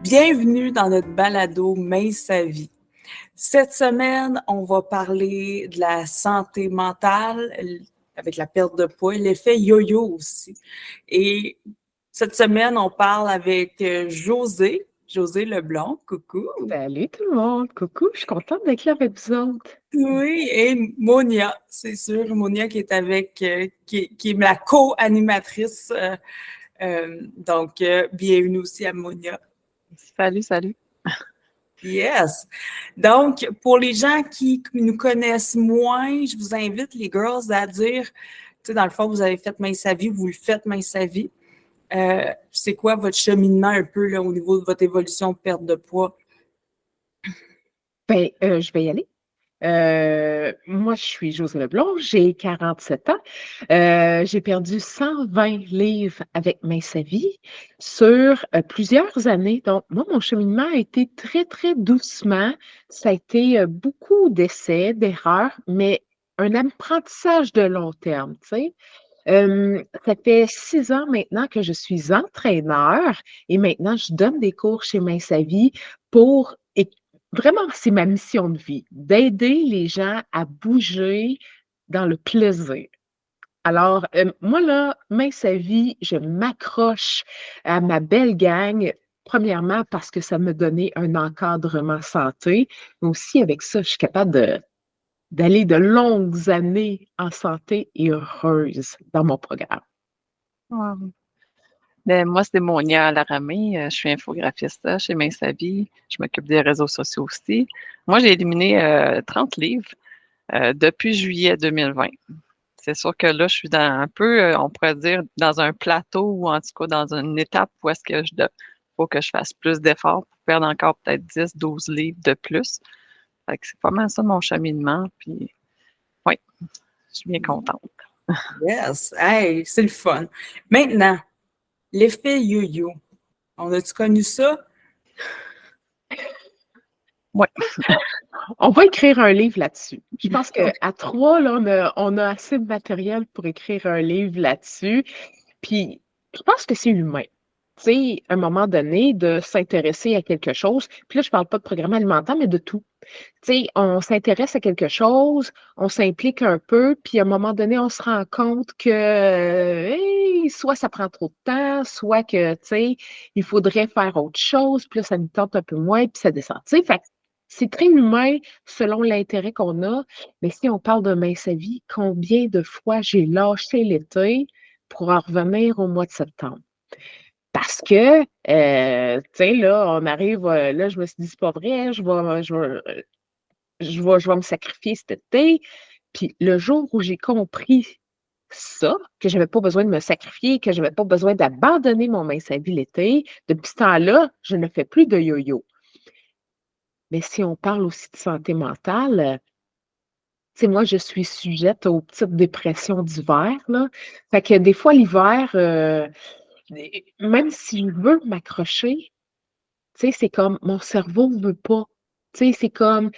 Bienvenue dans notre balado Main sa vie. Cette semaine, on va parler de la santé mentale avec la perte de poids, l'effet yo-yo aussi. Et cette semaine, on parle avec José Leblanc, coucou. Salut tout le monde, coucou, je suis contente d'être là avec vous autres. Oui, et Monia, c'est sûr, Monia qui est qui est la co-animatrice. Donc, bienvenue aussi à Monia. Salut. Yes. Donc, pour les gens qui nous connaissent moins, je vous invite, les girls, à dire, tu sais, dans le fond, vous avez fait Main sa vie, vous le faites Main sa vie. C'est quoi votre cheminement un peu là, au niveau de votre évolution de perte de poids? Je vais y aller. Moi, je suis José Leblanc, j'ai 47 ans. J'ai perdu 120 livres avec Main sa vie sur plusieurs années. Donc, moi, mon cheminement a été très, très doucement. Ça a été beaucoup d'essais, d'erreurs, mais un apprentissage de long terme, tu sais. Ça fait 6 ans maintenant que je suis entraîneur et maintenant je donne des cours chez Main sa vie pour vraiment, c'est ma mission de vie, d'aider les gens à bouger dans le plaisir. Alors, moi, là, Main sa vie, je m'accroche à ma belle gang. Premièrement, parce que ça me donnait un encadrement santé, mais aussi avec ça, je suis capable d'aller de longues années en santé et heureuse dans mon programme. Wow. Ben, moi, c'est Monia Laramé. Je suis infographiste chez Main sa vie. Je m'occupe des réseaux sociaux aussi. Moi, j'ai éliminé 30 livres depuis juillet 2020. C'est sûr que là, je suis dans un peu, on pourrait dire, dans un plateau ou en tout cas dans une étape où est-ce que faut que je fasse plus d'efforts pour perdre encore peut-être 10, 12 livres de plus. Fait que c'est pas mal ça mon cheminement. Puis, oui, je suis bien contente. Yes. Hey, c'est le fun. Maintenant, l'effet yo-yo. On a-tu connu ça? Oui. On va écrire un livre là-dessus. Je pense qu'à trois, là, on a assez de matériel pour écrire un livre là-dessus. Puis, je pense que c'est humain. Tu sais, à un moment donné, de s'intéresser à quelque chose. Puis là, je ne parle pas de programme alimentaire, mais de tout. Tu sais, on s'intéresse à quelque chose, on s'implique un peu, puis à un moment donné, on se rend compte que hey, soit ça prend trop de temps, soit que, tu sais, il faudrait faire autre chose, puis là, ça nous tente un peu moins, puis ça descend. Tu sais, fait que c'est très humain selon l'intérêt qu'on a. Mais si on parle de Main sa vie, combien de fois j'ai lâché l'été pour en revenir au mois de septembre? Parce que, tu sais, là, on arrive, là, je me suis dit, c'est pas vrai, je vais me sacrifier cet été. Puis le jour où j'ai compris ça, que je n'avais pas besoin de me sacrifier, que je n'avais pas besoin d'abandonner mon Main sa vie l'été, depuis ce temps-là, je ne fais plus de yo-yo. Mais si on parle aussi de santé mentale, tu sais, moi, je suis sujette aux petites dépressions d'hiver, là. Fait que des fois, l'hiver, même si je veux m'accrocher, tu sais, c'est comme mon cerveau ne veut pas. Tu sais, c'est comme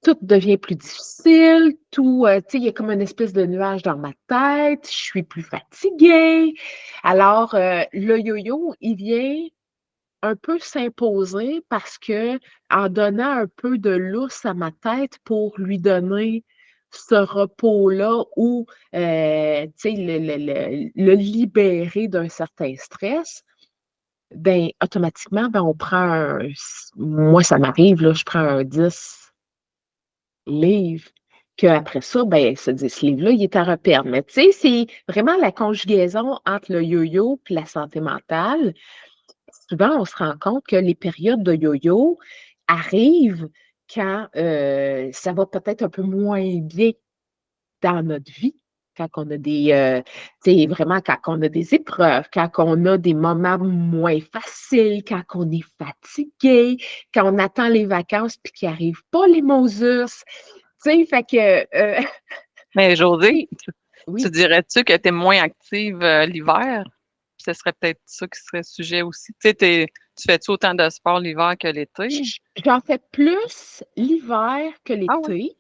tout devient plus difficile, tout, tu sais, il y a comme une espèce de nuage dans ma tête, je suis plus fatiguée. Alors, le yo-yo, il vient un peu s'imposer parce que en donnant un peu de lousse à ma tête pour lui donner ce repos-là ou, tu sais, le libérer d'un certain stress, ben automatiquement, ben, on prend moi, ça m'arrive, là, je prends un 10 livres, qu'après ça, ben, ce 10 livres-là, il est à reperdre. Mais tu sais, c'est vraiment la conjugaison entre le yo-yo et la santé mentale. Souvent, on se rend compte que les périodes de yo-yo arrivent quand ça va peut-être un peu moins bien dans notre vie, quand on a tu sais, vraiment, quand on a des épreuves, quand on a des moments moins faciles, quand on est fatigué, quand on attend les vacances puis qu'il n'arrive pas les Moses. Tu sais, fait que, Mais Josée, oui, tu oui, dirais-tu que tu es moins active l'hiver? Ce serait peut-être ça qui serait sujet aussi. Tu sais, tu fais-tu autant de sport l'hiver que l'été? j'en fais plus l'hiver que Ah oui. l'été.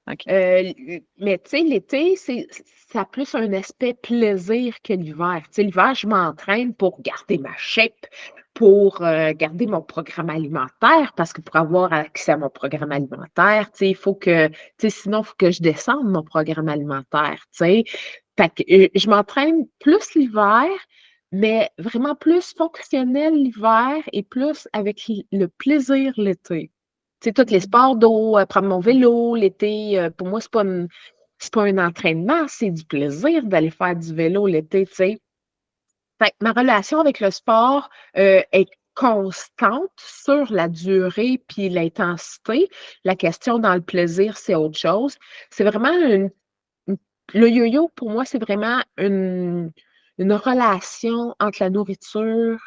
OK. Mais tu sais, l'été, ça a plus un aspect plaisir que l'hiver. Tu sais, l'hiver, je m'entraîne pour garder ma shape, pour garder mon programme alimentaire, parce que pour avoir accès à mon programme alimentaire, tu sais, il faut que, tu sais, sinon, il faut que je descende mon programme alimentaire, tu sais. Fait que je m'entraîne plus l'hiver, mais vraiment plus fonctionnel l'hiver et plus avec le plaisir l'été. Tu sais, tous les sports d'eau, prendre mon vélo l'été, pour moi, c'est pas un entraînement, c'est du plaisir d'aller faire du vélo l'été, tu sais. Fait que ma relation avec le sport, est constante sur la durée puis l'intensité. La question dans le plaisir, c'est autre chose. C'est vraiment une le yo-yo, pour moi, c'est vraiment une relation entre la nourriture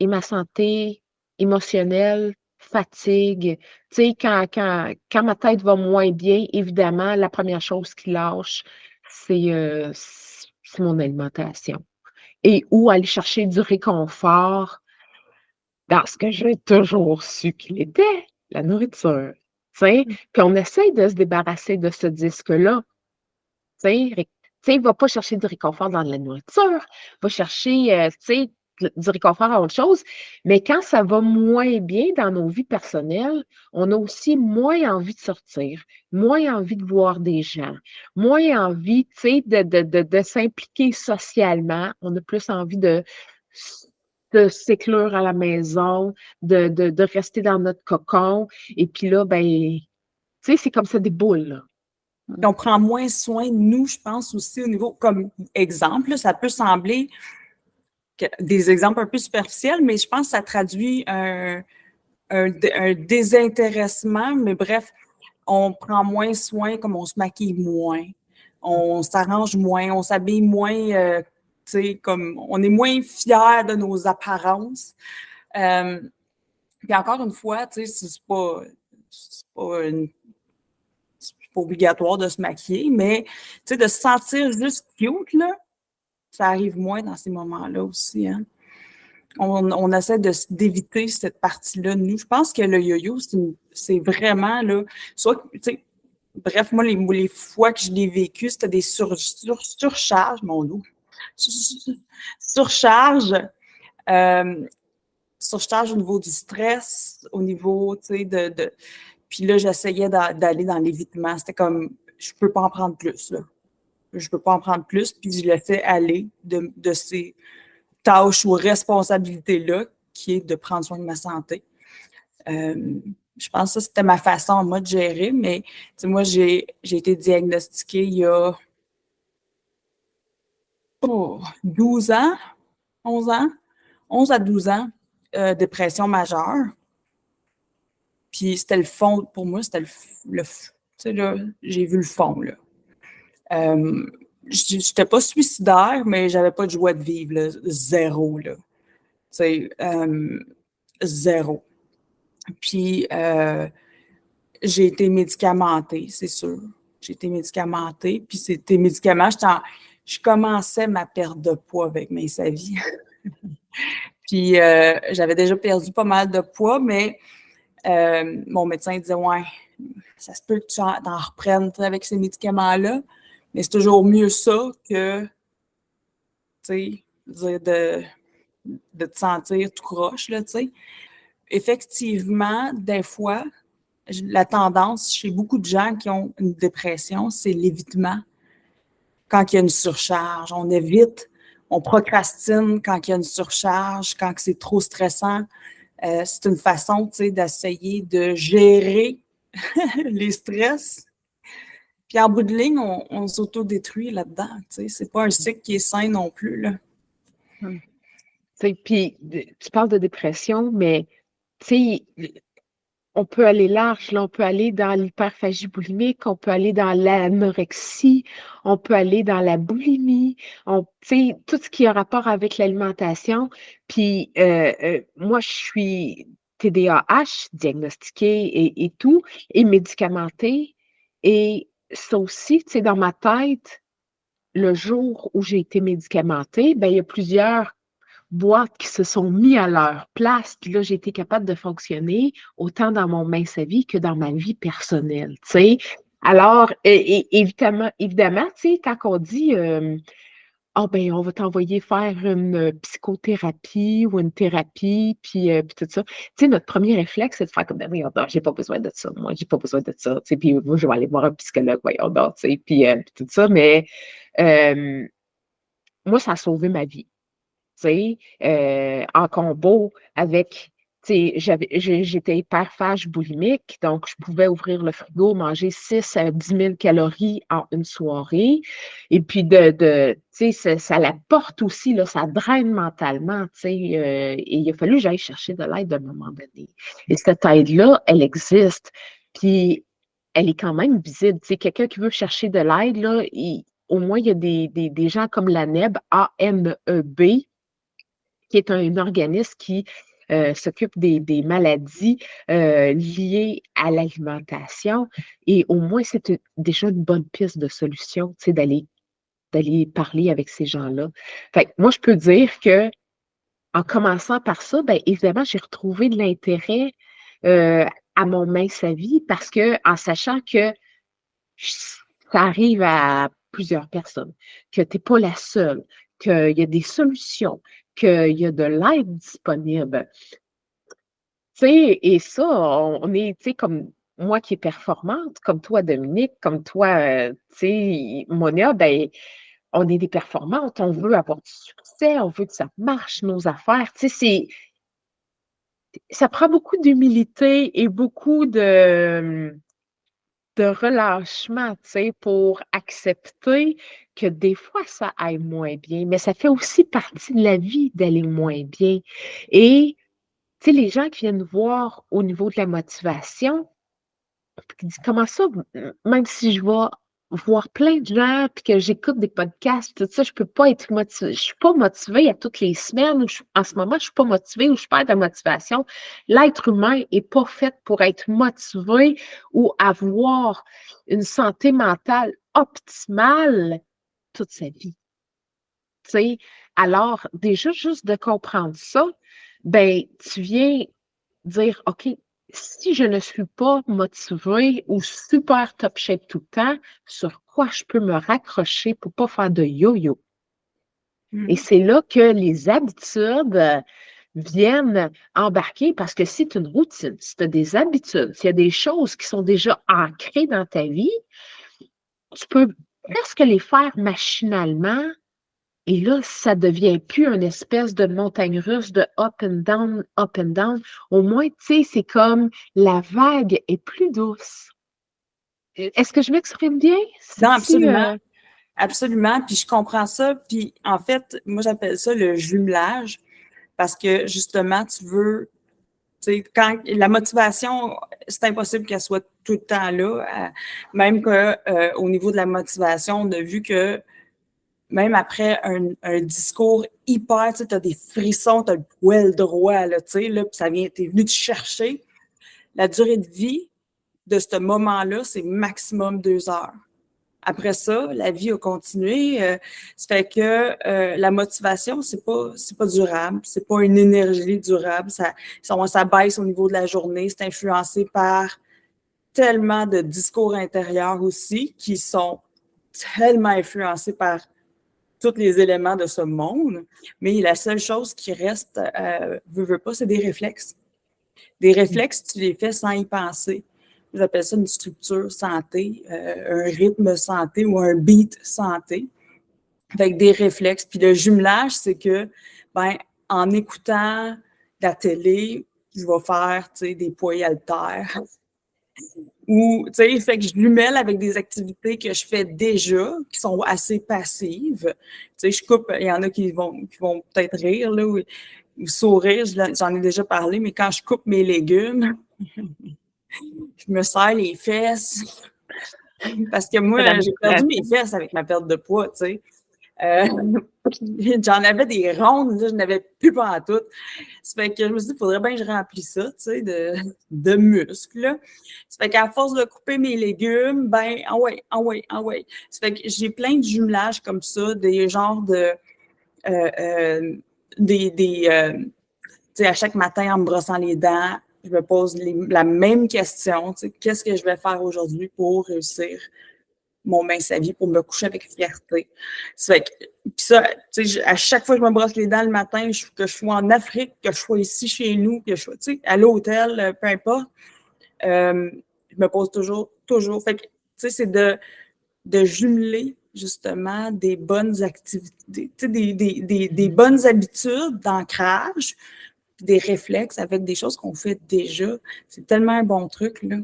et ma santé émotionnelle, fatigue. Tu sais, quand ma tête va moins bien, évidemment, la première chose qui lâche, c'est mon alimentation. Et ou aller chercher du réconfort dans ce que j'ai toujours su qu'il était, la nourriture. Tu sais? Puis on essaie de se débarrasser de ce disque-là. Tu sais, va pas chercher du réconfort dans la nourriture, va chercher, tu sais, du réconfort à autre chose. Mais quand ça va moins bien dans nos vies personnelles, on a aussi moins envie de sortir, moins envie de voir des gens, moins envie, tu sais, de s'impliquer socialement. On a plus envie de s'éclure à la maison, de rester dans notre cocon. Et puis là, ben, tu sais, c'est comme ça des boules, là. Puis on prend moins soin de nous, je pense aussi au niveau, comme exemple, là, ça peut sembler des exemples un peu superficiels, mais je pense que ça traduit un désintéressement, mais bref, on prend moins soin, comme on se maquille moins, on s'arrange moins, on s'habille moins, tu sais, comme on est moins fiers de nos apparences. Puis encore une fois, tu sais, c'est pas obligatoire de se maquiller, mais tu sais, de se sentir juste cute, là, ça arrive moins dans ces moments-là aussi, hein. On essaie d'éviter cette partie-là de nous. Je pense que le yo-yo, c'est vraiment, là, soit, tu sais, bref, moi, les fois que je l'ai vécu, c'était des surcharges, mon dos, surcharge, euh, surcharge au niveau du stress, au niveau, tu sais, puis là, j'essayais d'aller dans l'évitement. C'était comme, je peux pas en prendre plus, là. Je peux pas en prendre plus, puis je laissais aller de ces tâche ou responsabilité-là, qui est de prendre soin de ma santé. Je pense que ça, c'était ma façon, moi, de gérer, mais moi, j'ai été diagnostiquée il y a 12 ans, 11 ans, 11 à 12 ans, dépression majeure. Puis c'était le fond, pour moi, c'était tu sais, là, j'ai vu le fond, là. Je n'étais pas suicidaire, mais j'avais pas de joie de vivre, là, zéro, là. Tu sais, zéro. Puis, j'ai été médicamentée, c'est sûr. J'ai été médicamentée, puis c'était médicaments, je commençais ma perte de poids avec mes Savi. Puis, j'avais déjà perdu pas mal de poids, mais mon médecin disait, ouais, ça se peut que tu t'en reprennes avec ces médicaments-là, mais c'est toujours mieux ça que, tu sais, de te sentir tout croche, là, tu sais. Effectivement, des fois, la tendance chez beaucoup de gens qui ont une dépression, c'est l'évitement quand il y a une surcharge. On évite, on procrastine quand il y a une surcharge, quand c'est trop stressant. C'est une façon, tu sais, d'essayer de gérer les stress. Puis en bout de ligne, on s'autodétruit là-dedans. Tu sais, c'est pas un cycle qui est sain non plus, là. Tu sais, puis tu parles de dépression, mais tu sais, on peut aller large, là, on peut aller dans l'hyperphagie boulimique, on peut aller dans l'anorexie, on peut aller dans la boulimie, tu sais, tout ce qui a rapport avec l'alimentation. Puis moi, je suis TDAH, diagnostiquée et tout, et médicamentée. Et ça aussi, tu sais, dans ma tête, le jour où j'ai été médicamentée, ben, il y a plusieurs boîtes qui se sont mis à leur place. Puis là, j'ai été capable de fonctionner autant dans mon mince à vie que dans ma vie personnelle, tu sais. Alors, évidemment, tu sais, quand on dit ah ben, on va t'envoyer faire une psychothérapie ou une thérapie, puis tout ça. Tu sais, notre premier réflexe, c'est de faire comme ben voyons donc, j'ai pas besoin de ça, moi, j'ai pas besoin de ça. Tu sais, puis moi, je vais aller voir un psychologue, voyons donc, tu sais, puis tout ça, mais euh, moi, ça a sauvé ma vie. Tu sais, en combo avec, tu sais, j'étais hyperphage boulimique, donc je pouvais ouvrir le frigo, manger 6 à 10 000 calories en une soirée. Et puis, tu sais, ça la porte aussi, là, ça draine mentalement, tu sais. Et il a fallu que j'aille chercher de l'aide à un moment donné. Et cette aide-là, elle existe. Puis, elle est quand même visible. Tu sais, quelqu'un qui veut chercher de l'aide, là, au moins, il y a des gens comme l'ANEB, ANEB, qui est un organisme qui s'occupe des maladies liées à l'alimentation. Et au moins, c'est déjà une bonne piste de solution, tu sais, d'aller parler avec ces gens-là. Fait que moi, je peux dire que en commençant par ça, bien évidemment, j'ai retrouvé de l'intérêt euh, à mon mince à vie parce que en sachant que ça arrive à plusieurs personnes, que tu n'es pas la seule, qu'il y a des solutions, qu'il y a de l'aide disponible. Tu sais, et ça, on est, tu sais, comme moi qui est performante, comme toi, Dominique, comme toi, tu sais, Monia, ben, on est des performantes, on veut avoir du succès, on veut que ça marche, nos affaires. Tu sais, ça prend beaucoup d'humilité et beaucoup de relâchement, tu sais, pour accepter que des fois, ça aille moins bien, mais ça fait aussi partie de la vie d'aller moins bien. Et, tu sais, les gens qui viennent nous voir au niveau de la motivation, puis qui disent, comment ça, même si je vais voir plein de gens, puis que j'écoute des podcasts, tout ça, je peux pas être motivée. Je suis pas motivée à toutes les semaines. En ce moment, je suis pas motivée ou je perds de la motivation. L'être humain est pas fait pour être motivé ou avoir une santé mentale optimale toute sa vie. Tu sais, alors, déjà, juste de comprendre ça, ben, tu viens dire, OK, si je ne suis pas motivée ou super top shape tout le temps, sur quoi je peux me raccrocher pour pas faire de yo-yo? Et c'est là que les habitudes viennent embarquer parce que c'est une routine, si tu as des habitudes, s'il y a des choses qui sont déjà ancrées dans ta vie, tu peux presque les faire machinalement. Et là, ça devient plus une espèce de montagne russe de up and down, up and down. Au moins, tu sais, c'est comme la vague est plus douce. Est-ce que je m'exprime bien? Non, C'est-tu, absolument. Absolument. Puis je comprends ça. Puis en fait, moi, j'appelle ça le jumelage parce que justement, tu veux, tu sais, quand la motivation, c'est impossible qu'elle soit tout le temps là. Même qu'au niveau de la motivation, on a vu que même après un discours hyper, tu sais, tu as des frissons, tu as le poil droit, là, tu sais, là, puis ça vient, tu es venu te chercher. La durée de vie de ce moment-là, c'est maximum 2 heures. Après ça, la vie a continué. Ça fait que la motivation, c'est pas durable, c'est pas une énergie durable. Ça baisse au niveau de la journée. C'est influencé par tellement de discours intérieurs aussi qui sont tellement influencés par tous les éléments de ce monde. Mais la seule chose qui reste, veut pas, c'est des réflexes. Des réflexes, tu les fais sans y penser. J'appelle ça une structure santé, un rythme santé ou un beat santé, avec des réflexes. Puis le jumelage, c'est que, ben, en écoutant la télé, je vais faire, tu sais, des poids haltères. Ou, tu sais, fait que je jumelle avec des activités que je fais déjà, qui sont assez passives. Tu sais, je coupe, il y en a qui vont peut-être rire, là, ou sourire, j'en ai déjà parlé, mais quand je coupe mes légumes, je me serre les fesses. Parce que moi, j'ai perdu mes fesses avec ma perte de poids, tu sais. J'en avais des rondes, là, je n'avais plus pas en tout. Ça fait que je me suis dit, il faudrait bien que je remplisse ça, tu sais, de muscles. Là. Ça fait qu'à force de couper mes légumes, ben, ah ouais, ah ouais, ah ouais. Ça fait que j'ai plein de jumelages comme ça, des genres de... tu sais, à chaque matin, en me brossant les dents, je me pose la même question, tu sais, qu'est-ce que je vais faire aujourd'hui pour réussir mon mince à vie, pour me coucher avec fierté. Ça fait que, puis ça, tu sais, à chaque fois que je me brosse les dents le matin, que je sois en Afrique, que je sois ici chez nous, que je sois, tu sais, à l'hôtel, peu importe, je me pose toujours. Fait que, tu sais, c'est de jumeler justement des bonnes activités, tu sais, des bonnes habitudes d'ancrage, des réflexes avec des choses qu'on fait déjà. C'est tellement un bon truc, là,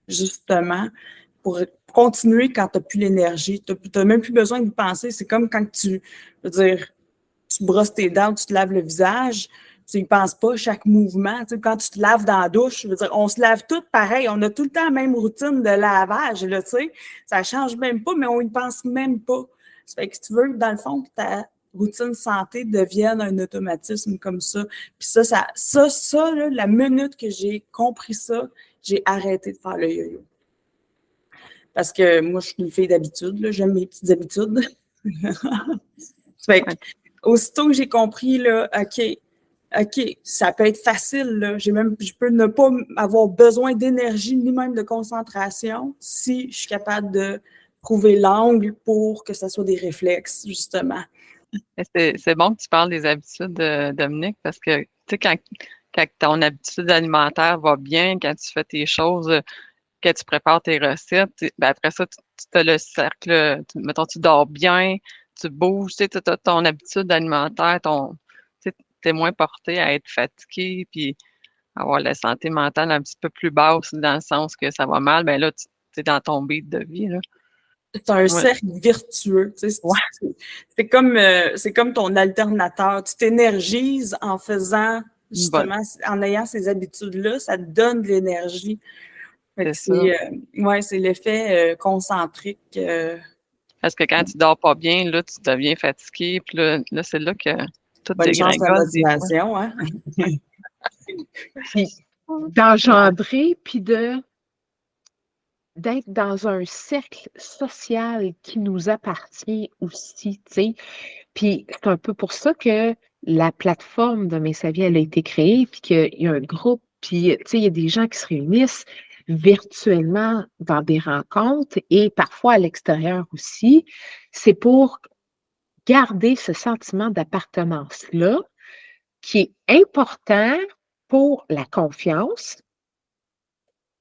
justement, pour continuer quand tu n'as plus l'énergie. Tu n'as même plus besoin de penser. C'est comme quand je veux dire, tu brosses tes dents, tu te laves le visage, tu n'y penses pas chaque mouvement. Tu sais, quand tu te laves dans la douche, je veux dire, on se lave toutes pareil. On a tout le temps la même routine de lavage, là, tu sais. Ça ne change même pas, mais on n'y pense même pas. Ça fait que si tu veux, dans le fond, que ta routine santé devienne un automatisme comme ça. Puis ça là, la minute que j'ai compris ça, j'ai arrêté de faire le yo-yo. Parce que moi, je suis une fille d'habitude, là, j'aime mes petites habitudes. Fait que, aussitôt que j'ai compris, là, OK, ça peut être facile, là. Je peux ne pas avoir besoin d'énergie ni même de concentration si je suis capable de trouver l'angle pour que ça soit des réflexes, justement. C'est bon que tu parles des habitudes, Dominique, parce que, tu sais, quand ton habitude alimentaire va bien, quand tu fais tes choses, que tu prépares tes recettes, ben après ça, tu as le cercle, mettons, tu dors bien, tu bouges, tu sais, tu as ton habitude alimentaire, tu es moins porté à être fatigué, puis avoir la santé mentale un petit peu plus basse dans le sens que ça va mal, ben là, tu es dans ton beat de vie, là. C'est un Ouais. cercle virtueux. Tu sais, Ouais. c'est comme ton alternateur. Tu t'énergises en faisant, Bonne, justement, en ayant ces habitudes-là, ça te donne de l'énergie. Fait que c'est ça. c'est l'effet concentrique. Parce que quand tu dors pas bien, là, tu deviens fatigué, puis là, c'est là que tout Bonne chance à la dégringole des fois. motivation, hein? Puis d'engendrer, puis d'être dans un cercle social qui nous appartient aussi, tu sais. Puis c'est un peu pour ça que la plateforme de Mes Sa Vie, elle a été créée, puis qu'il y a un groupe, puis tu sais, il y a des gens qui se réunissent virtuellement dans des rencontres et parfois à l'extérieur aussi. C'est pour garder ce sentiment d'appartenance-là qui est important pour la confiance,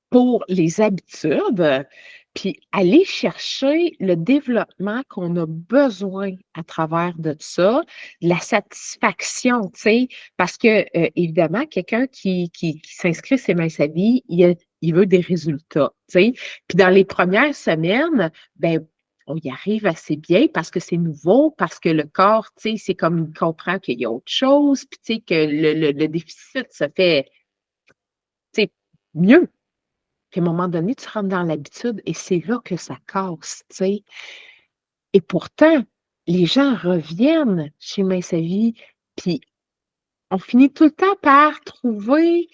pour les habitudes, puis aller chercher le développement qu'on a besoin à travers de ça, la satisfaction, tu sais, parce que, évidemment, quelqu'un qui s'inscrit C'est Mince sa vie, il veut des résultats, tu sais. Puis dans les premières semaines, ben on y arrive assez bien parce que c'est nouveau, parce que le corps, tu sais, c'est comme il comprend qu'il y a autre chose, puis tu sais, que le déficit se fait, tu sais, mieux. Puis à un moment donné, tu rentres dans l'habitude et c'est là que ça casse, tu sais. Et pourtant, les gens reviennent chez Mince sa vie, puis on finit tout le temps par trouver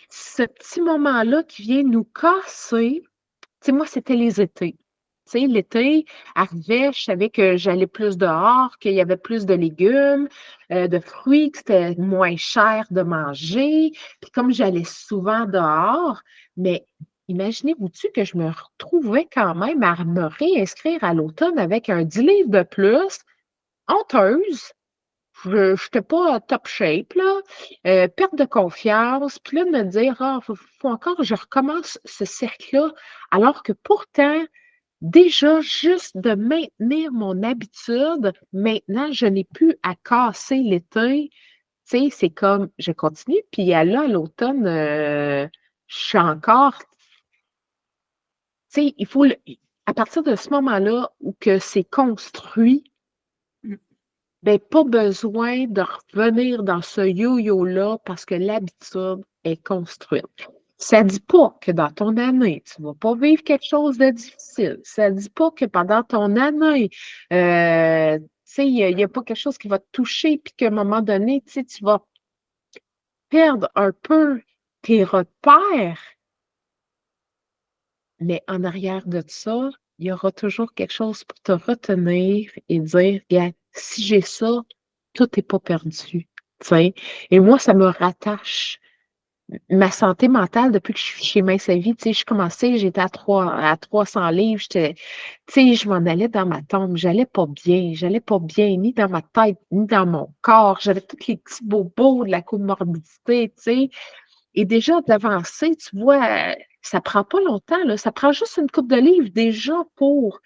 ce petit moment-là qui vient nous casser. Tu sais, moi, c'était les étés. Tu sais, l'été arrivait, je savais que j'allais plus dehors, qu'il y avait plus de légumes, de fruits, que c'était moins cher de manger. Puis comme j'allais souvent dehors, mais imaginez-vous-tu que je me retrouvais quand même à me réinscrire à l'automne avec un 10 livres de plus, honteuse. Je n'étais pas top shape, là, perte de confiance, puis là, de me dire, ah, faut encore que je recommence ce cercle-là, alors que pourtant, déjà, juste de maintenir mon habitude, maintenant, je n'ai plus à casser l'été. Tu sais, c'est comme, je continue, puis là, à l'automne, je suis encore, tu sais, à partir de ce moment-là où que c'est construit, ben, pas besoin de revenir dans ce yo-yo-là parce que l'habitude est construite. Ça ne dit pas que dans ton année, tu ne vas pas vivre quelque chose de difficile. Ça ne dit pas que pendant ton année, tu sais, il n'y a pas quelque chose qui va te toucher, puis qu'à un moment donné, tu sais, tu vas perdre un peu tes repères. Mais en arrière de ça, il y aura toujours quelque chose pour te retenir et dire, regarde, si j'ai ça, tout n'est pas perdu. Tu sais. Et moi, ça me rattache ma santé mentale depuis que je suis chez Mince à Vie, tu sais, je commençais, j'étais à 300 livres, tu sais, je m'en allais dans ma tombe, j'allais pas bien, ni dans ma tête, ni dans mon corps, j'avais tous les petits bobos de la comorbidité, tu sais, et déjà d'avancer, tu vois, ça prend pas longtemps, là, ça prend juste une coupe de livres déjà pour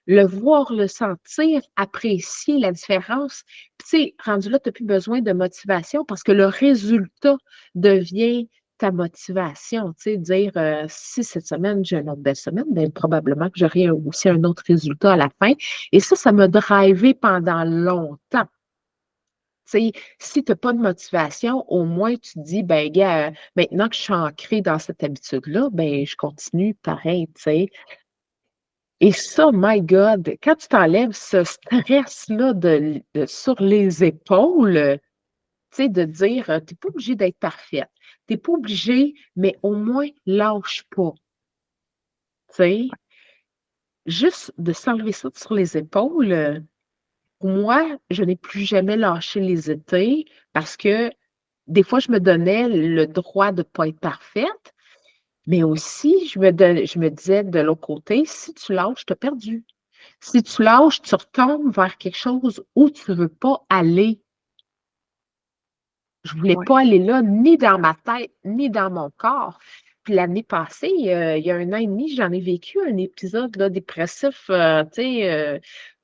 le voir, le sentir, apprécier la différence. Puis, tu sais, rendu là, tu n'as plus besoin de motivation parce que le résultat devient ta motivation. Tu sais, dire si cette semaine, j'ai une autre belle semaine, bien, probablement que j'aurai aussi un autre résultat à la fin. Et ça m'a drivé pendant longtemps. Tu sais, si tu n'as pas de motivation, au moins tu te dis, ben, gars, maintenant que je suis ancrée dans cette habitude-là, ben, je continue pareil, tu sais. Et ça, my God, quand tu t'enlèves ce stress-là sur les épaules, tu sais, de dire, tu n'es pas obligé d'être parfaite. Tu n'es pas obligé, mais au moins, lâche pas. Tu sais, juste de s'enlever ça sur les épaules, pour moi, je n'ai plus jamais lâché les étés parce que des fois, je me donnais le droit de ne pas être parfaite, mais aussi, je me disais de l'autre côté, si tu lâches, tu as perdu. Si tu lâches, tu retombes vers quelque chose où tu ne veux pas aller. Je ne voulais Oui, pas aller là, ni dans ma tête, ni dans mon corps. Puis l'année passée, il y a 1 an et demi, j'en ai vécu un épisode là, dépressif, tu sais,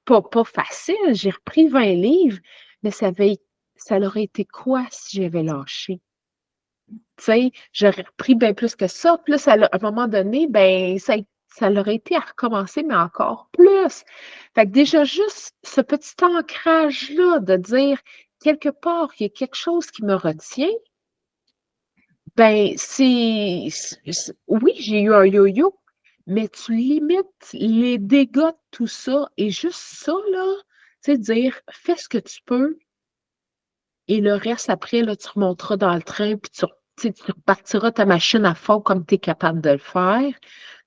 pas facile. J'ai repris 20 livres, mais ça aurait été quoi si j'avais lâché? Tu sais, j'aurais repris bien plus que ça. Puis là, à un moment donné, ben, ça aurait été à recommencer, mais encore plus. Fait que déjà, juste ce petit ancrage-là de dire quelque part, il y a quelque chose qui me retient, ben, oui, j'ai eu un yo-yo, mais tu limites les dégâts de tout ça. Et juste ça, là, tu sais, dire, fais ce que tu peux, et le reste, après, là, tu remonteras dans le train, puis tu sais, tu repartiras ta machine à fond comme tu es capable de le faire,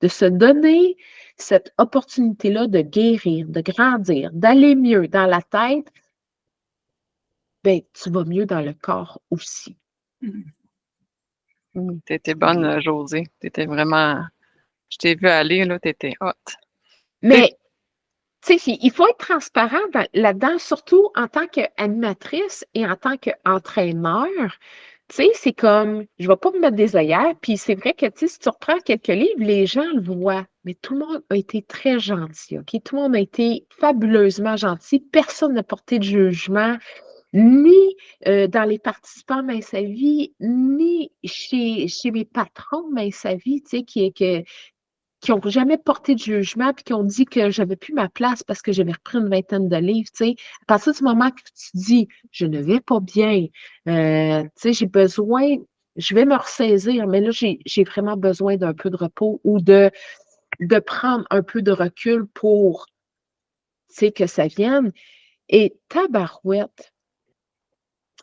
de se donner cette opportunité-là de guérir, de grandir, d'aller mieux dans la tête, ben, tu vas mieux dans le corps aussi. tu étais bonne, Josée. Tu étais vraiment. Je t'ai vu aller, là, tu étais hot. Mais, tu sais, il faut être transparent là-dedans, surtout en tant qu'animatrice et en tant qu'entraîneur. Tu sais, c'est comme, je ne vais pas me mettre des œillères, puis c'est vrai que, tu sais, si tu reprends quelques livres, les gens le voient, mais tout le monde a été très gentil, OK? Tout le monde a été fabuleusement gentil. Personne n'a porté de jugement, ni dans les participants Mince à Vie, ni chez mes patrons Mince à Vie, tu sais, qui n'ont jamais porté de jugement puis qui ont dit que j'avais plus ma place parce que j'avais repris une vingtaine de livres, tu sais. À partir du moment que tu dis je ne vais pas bien, tu sais, j'ai besoin, je vais me ressaisir, mais là, j'ai vraiment besoin d'un peu de repos ou de prendre un peu de recul pour, tu sais, que ça vienne. Et tabarouette,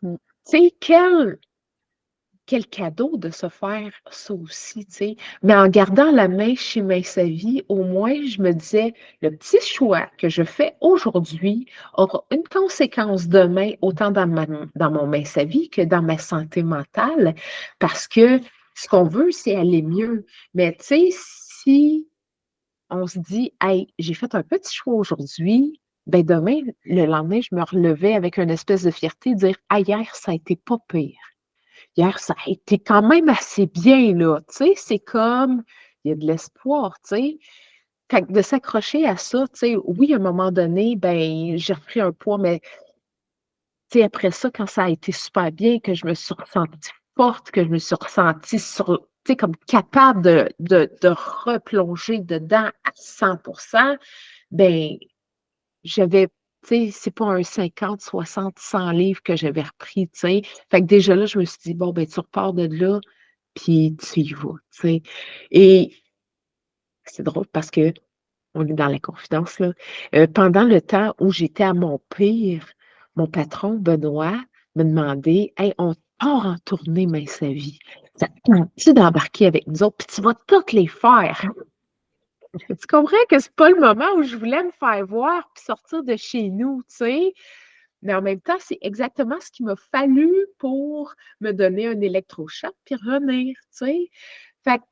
tu sais, quel cadeau de se faire ça aussi, tu sais. Mais en gardant la main chez Mince à Vie, au moins, je me disais, le petit choix que je fais aujourd'hui aura une conséquence demain, autant dans mon Mince à Vie que dans ma santé mentale, parce que ce qu'on veut, c'est aller mieux. Mais tu sais, si on se dit, hey, j'ai fait un petit choix aujourd'hui, ben demain, le lendemain, je me relevais avec une espèce de fierté, dire, ah, hier, ça a été pas pire. Hier, ça a été quand même assez bien, là. Tu sais, c'est comme, il y a de l'espoir, tu sais. Fait que de s'accrocher à ça, tu sais, oui, à un moment donné, ben, j'ai repris un poids, mais tu sais, après ça, quand ça a été super bien, que je me suis ressentie forte, que je me suis ressentie tu sais, comme capable de replonger dedans à 100%, ben, j'avais, tu sais, c'est pas un 50, 60, 100 livres que j'avais repris, tu sais. Fait que déjà là, je me suis dit, bon, ben, tu repars de là, puis tu y vas, tu sais. Et c'est drôle parce que on est dans la confidence, là. Pendant le temps où j'étais à mon pire, mon patron, Benoît, me demandait, hey, on part en tournée, Mince à Vie. Ça te tente-tu d'embarquer avec nous autres? Puis tu vas toutes les faire. Tu comprends que c'est pas le moment où je voulais me faire voir puis sortir de chez nous, tu sais. Mais en même temps, c'est exactement ce qu'il m'a fallu pour me donner un électrochoc puis revenir, tu sais? Fait que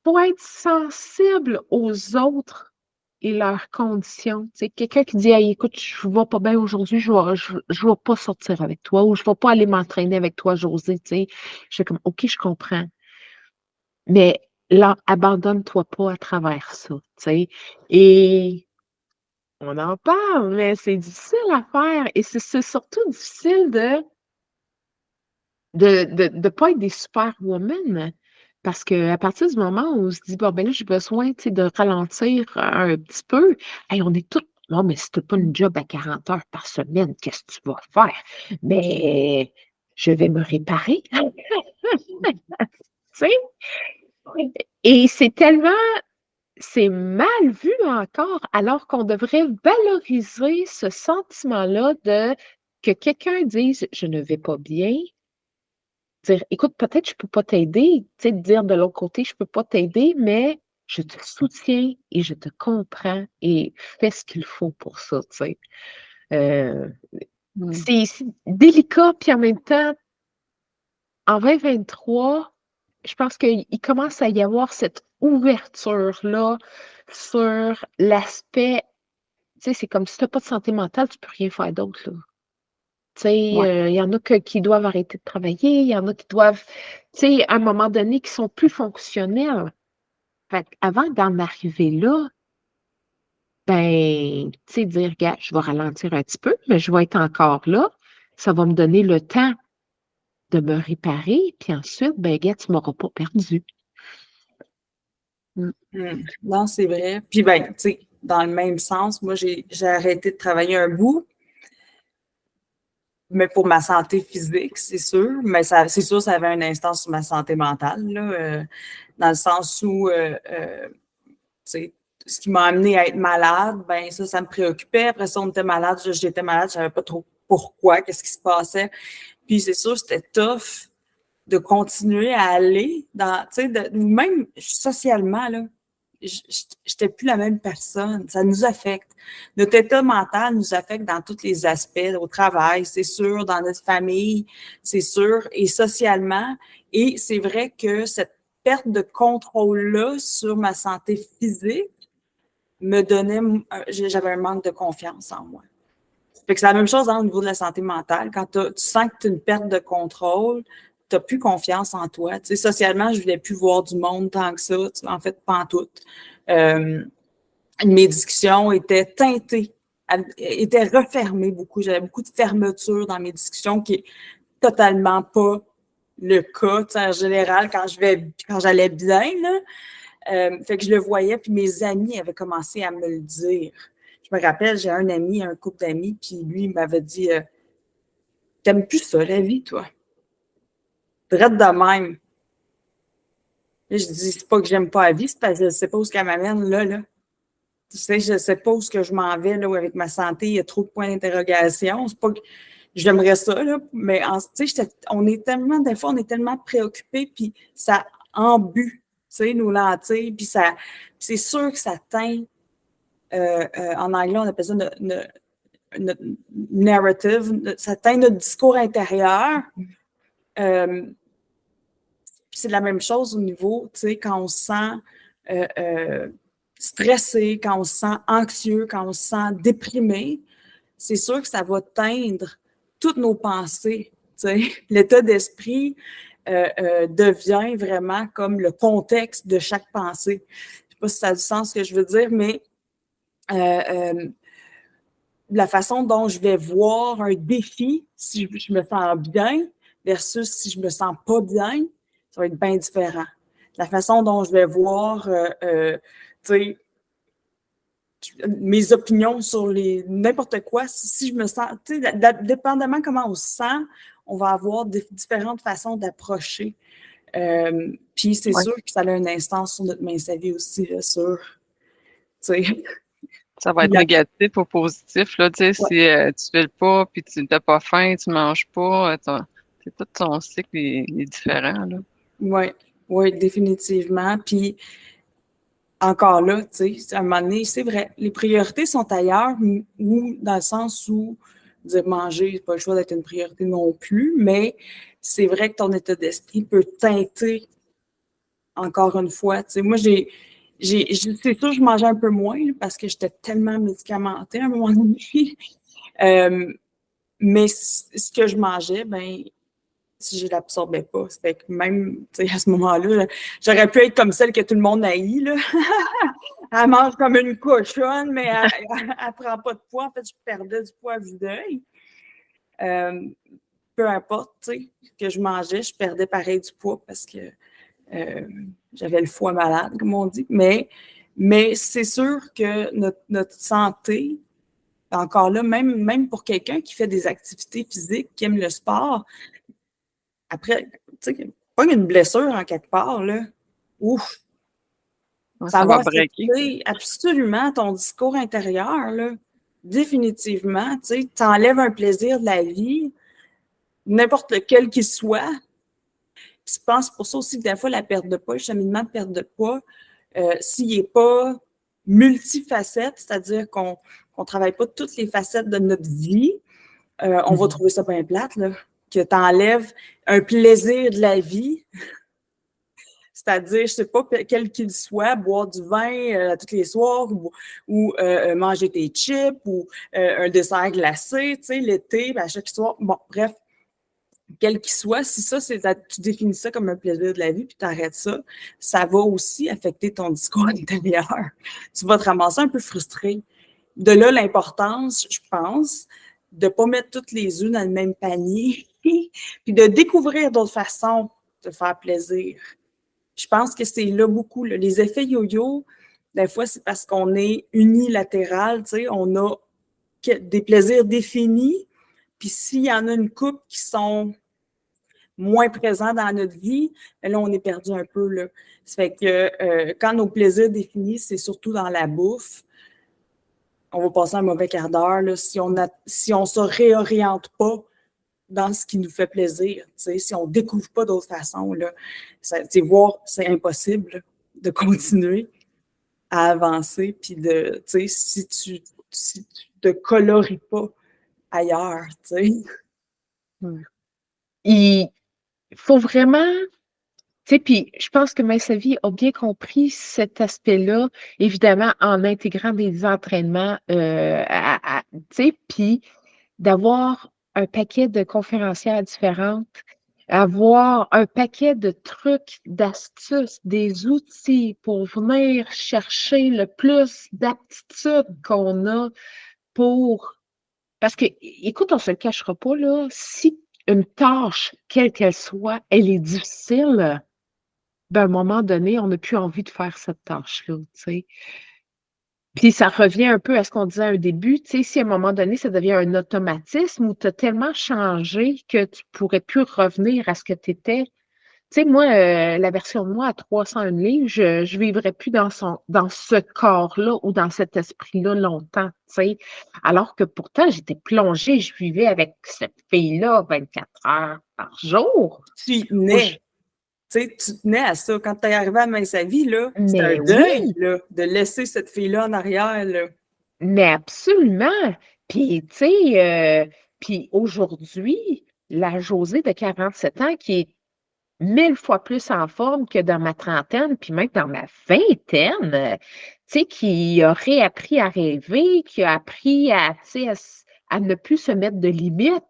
pour être sensible aux autres et leurs conditions, tu sais, quelqu'un qui dit: «Hey, écoute, je ne vais pas bien aujourd'hui, je vais pas sortir avec toi ou je ne vais pas aller m'entraîner avec toi, Josée», tu sais? Je fais comme: «OK, je comprends, mais là, abandonne-toi pas à travers ça», tu sais? Et on en parle, mais c'est difficile à faire et c'est surtout difficile de pas être des superwoman. Parce qu'à partir du moment où on se dit: «Bon, ben là, j'ai besoin, tu sais, de ralentir un petit peu», hey, on est toutes: «Non, mais si tu as pas une job à 40 heures par semaine, qu'est-ce que tu vas faire?» «Mais je vais me réparer», tu sais? Et c'est mal vu encore, alors qu'on devrait valoriser ce sentiment-là de que quelqu'un dise: «Je ne vais pas bien», dire: «Écoute, peut-être je peux pas t'aider», tu sais, dire de l'autre côté: «Je peux pas t'aider, mais je te soutiens et je te comprends et fais ce qu'il faut pour ça», tu sais? Heu, Mmh. c'est délicat, puis en même temps, en 2023, je pense qu'il commence à y avoir cette ouverture-là sur l'aspect. Tu sais, c'est comme si tu as pas de santé mentale, tu peux rien faire d'autre, là. Tu sais, Ouais. il y en a qui doivent arrêter de travailler, il y en a qui doivent, tu sais, à un moment donné, qui sont plus fonctionnels. Fait qu'avant d'en arriver là, ben, tu sais, dire: «Regarde, je vais ralentir un petit peu, mais je vais être encore là. Ça va me donner le temps de me réparer, puis ensuite, ben, regarde, tu m'auras pas perdu». Mmh. Non, c'est vrai. Puis ben, tu sais, dans le même sens, moi, j'ai arrêté de travailler un bout, mais pour ma santé physique, c'est sûr. Mais ça, c'est sûr, ça avait une instance sur ma santé mentale, là, dans le sens où, tu sais, ce qui m'a amené à être malade, ben ça me préoccupait. Après ça, on était malade, j'étais malade, je savais pas trop pourquoi, qu'est-ce qui se passait. Puis c'est sûr, c'était tough de continuer à aller dans, tu sais, même socialement, là, j'étais plus la même personne. Ça nous affecte. Notre état mental nous affecte dans tous les aspects, au travail, c'est sûr, dans notre famille, c'est sûr, et socialement. Et c'est vrai que cette perte de contrôle-là sur ma santé physique me donnait, j'avais un manque de confiance en moi. Fait que c'est la même chose, hein, au niveau de la santé mentale. Quand tu sens que tu as une perte de contrôle, tu n'as plus confiance en toi. Tu sais, socialement, je ne voulais plus voir du monde tant que ça. En fait, pas en tout. Mes discussions étaient teintées, étaient refermées beaucoup. J'avais beaucoup de fermeture dans mes discussions qui est totalement pas le cas. Tu sais, en général, quand j'allais bien, là, fait que je le voyais, puis mes amis avaient commencé à me le dire. Je me rappelle, j'ai un ami, un couple d'amis, puis lui, il m'avait dit t'aimes plus ça, la vie, toi? Drette de même. Là, je dis c'est pas que j'aime pas la vie, c'est parce que je sais pas où qu'elle m'amène là, là. Tu sais, je sais pas où que je m'en vais, là, où avec ma santé, il y a trop de points d'interrogation. C'est pas que j'aimerais ça, là, mais tu sais, on est tellement, des fois, on est tellement préoccupés, puis ça embue, tu sais, nos lentilles, puis ça, c'est sûr que ça teint. En anglais, on appelle ça notre narrative, ça teint notre discours intérieur. Puis c'est la même chose au niveau, tu sais, quand on se sent stressé, quand on se sent anxieux, quand on se sent déprimé, c'est sûr que ça va teindre toutes nos pensées. Tu sais. L'état d'esprit devient vraiment comme le contexte de chaque pensée. Je ne sais pas si ça a du sens ce que je veux dire, mais la façon dont je vais voir un défi, si je me sens bien versus si je me sens pas bien, ça va être bien différent. La façon dont je vais voir, tu sais, mes opinions sur n'importe quoi, si je me sens, tu sais, dépendamment comment on se sent, on va avoir différentes façons d'approcher. Puis c'est Ouais. sûr que ça a une instance sur notre mince vie aussi, là, sur, tu sais, Ça va être la- négatif ou positif, là, tu sais, ouais, si tu fais pas, puis tu n'as pas faim, tu manges pas, c'est tout ton cycle est différent, là. ouais, ouais, définitivement. Puis encore là, tu sais, à un moment donné, c'est vrai, les priorités sont ailleurs ou dans le sens où dire manger, c'est pas le choix d'être une priorité non plus, mais c'est vrai que ton état d'esprit peut teinter, encore une fois. Tu sais, moi, c'est sûr, je mangeais un peu moins parce que j'étais tellement médicamentée à un moment donné. Mais ce que je mangeais, ben, si je l'absorbais pas. Ça fait que même, tu sais, à ce moment-là, j'aurais pu être comme celle que tout le monde haït, là. Elle mange comme une cochonne, mais elle prend pas de poids. En fait, je perdais du poids à vue d'œil. Peu importe, tu sais, que je mangeais, je perdais pareil du poids parce que j'avais le foie malade, comme on dit. Mais c'est sûr que notre santé, encore là, même pour quelqu'un qui fait des activités physiques, qui aime le sport, après, tu sais, pas une blessure en quelque part, là. Ouf! Ouais, Ça ça va va breaker. affecter absolument ton discours intérieur, là. Définitivement, tu sais, t'enlèves un plaisir de la vie, n'importe lequel qu'il soit. Puis je pense pour ça aussi que des fois, la perte de poids, le cheminement de perte de poids, s'il n'est pas multifacette, c'est-à-dire qu'on ne travaille pas toutes les facettes de notre vie, on va trouver ça bien plate, là, que tu enlèves un plaisir de la vie, c'est-à-dire, je ne sais pas quel qu'il soit, boire du vin tous les soirs ou manger tes chips ou un dessert glacé, tu sais, l'été, à chaque soir. Bon, bref, quel qu'il soit, si ça, tu définis ça comme un plaisir de la vie puis tu arrêtes ça, ça va aussi affecter ton discours intérieur. Tu vas te ramasser un peu frustré. De là, l'importance, je pense, de ne pas mettre toutes les œufs dans le même panier puis de découvrir d'autres façons de faire plaisir. Je pense que c'est là beaucoup. Là. Les effets yo-yo, des fois, c'est parce qu'on est unilatéral, tu sais, on a des plaisirs définis, puis s'il y en a une couple qui sont moins présents dans notre vie, là, on est perdu un peu. Là. Ça fait que quand nos plaisirs définis, c'est surtout dans la bouffe, on va passer un mauvais quart d'heure là, si on ne se réoriente pas dans ce qui nous fait plaisir. Si on ne découvre pas d'autres façons, là, c'est impossible là, de continuer à avancer. Puis si tu te colories pas ailleurs, Il faut vraiment, tu sais, puis je pense que Mince Vie a bien compris cet aspect-là, évidemment, en intégrant des entraînements, tu sais, puis d'avoir un paquet de conférencières différentes, avoir un paquet de trucs, d'astuces, des outils pour venir chercher le plus d'aptitudes qu'on a pour... Parce que, écoute, on ne se le cachera pas, là, si une tâche, quelle qu'elle soit, elle est difficile, ben, à un moment donné, on n'a plus envie de faire cette tâche-là, tu sais. Puis ça revient un peu à ce qu'on disait au début, tu sais, si à un moment donné, ça devient un automatisme où tu as tellement changé que tu ne pourrais plus revenir à ce que tu étais. Tu sais, moi, la version de moi à 301 livres, je ne vivrais plus dans ce corps-là ou dans cet esprit-là longtemps, tu sais. Alors que pourtant, j'étais plongée, je vivais avec cette fille-là 24 heures par jour. tu y Où je- tenais. Tu tenais à ça. Quand tu es arrivé à Mince Vie, là, c'était un Mais deuil oui, là, de laisser cette fille-là en arrière. Là. mais absolument. Puis, tu sais, puis aujourd'hui, la Josée de 47 ans qui est 1000 fois plus en forme que dans ma trentaine, puis même dans ma vingtaine, tu sais, qui a réappris à rêver, qui a appris à, tu sais, à ne plus se mettre de limites,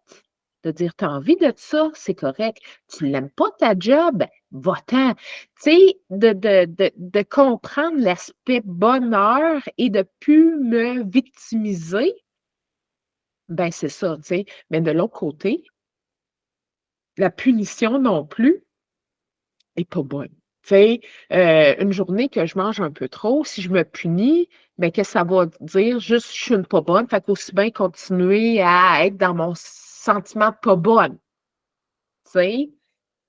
de dire, tu as envie de ça, c'est correct. Tu l'aimes pas ta job, va-t'en. Tu sais, de comprendre l'aspect bonheur et de plus me victimiser, ben c'est ça, tu sais. Mais de l'autre côté, la punition non plus, est pas bonne. Tu sais, une journée que je mange un peu trop, si je me punis, bien, qu'est-ce que ça va dire? Juste, je suis une pas bonne, fait qu'aussi bien continuer à être dans mon sentiment de pas bonne, tu sais?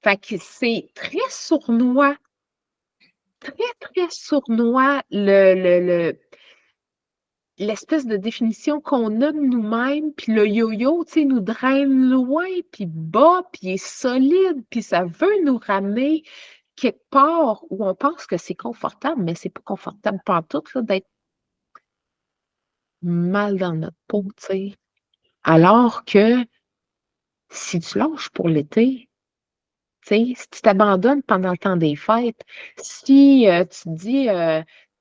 Fait que c'est très sournois, très, très sournois l'espèce de définition qu'on a de nous-mêmes, puis le yo-yo, tu sais, nous draine loin, puis bas, puis il est solide, puis ça veut nous ramener quelque part où on pense que c'est confortable, mais c'est pas confortable pantoute là, d'être mal dans notre peau, tu sais. Alors que si tu lâches pour l'été, tu sais, si tu t'abandonnes pendant le temps des fêtes, si, tu te dis,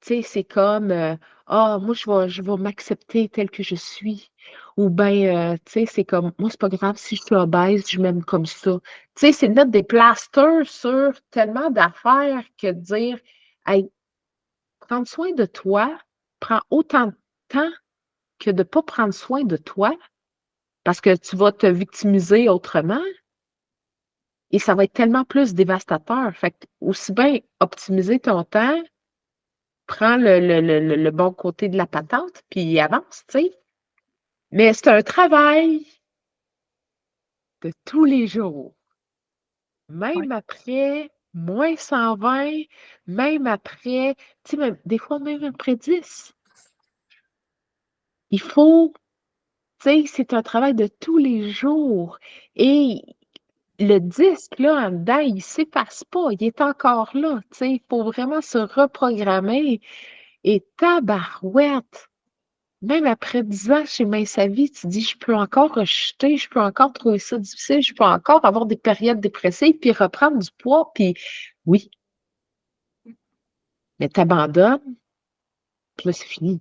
tu sais, c'est comme, «Ah, moi, je vais m'accepter tel que je suis» ou bien, tu sais, c'est comme: «Moi, c'est pas grave si je suis obèse, je m'aime comme ça». Tu sais, c'est de mettre des plasters sur tellement d'affaires que de dire: «Hey, prendre soin de toi prend autant de temps que de pas prendre soin de toi, parce que tu vas te victimiser autrement». Et ça va être tellement plus dévastateur. Fait que aussi bien optimiser ton temps, prends le bon côté de la patente, puis avance, tu sais. Mais c'est un travail de tous les jours. Ouais. Même après -120, même après, tu sais, même des fois même après 10. Il faut, tu sais, c'est un travail de tous les jours et le disque là, en dedans, il s'efface pas, il est encore là, tu sais. Il faut vraiment se reprogrammer. Et tabarouette! Même après 10 ans chez Mince sa vie, tu dis: «Je peux encore rechuter, je peux encore trouver ça difficile, je peux encore avoir des périodes dépressives, puis reprendre du poids», puis oui, mais tu abandonnes, puis là, c'est fini.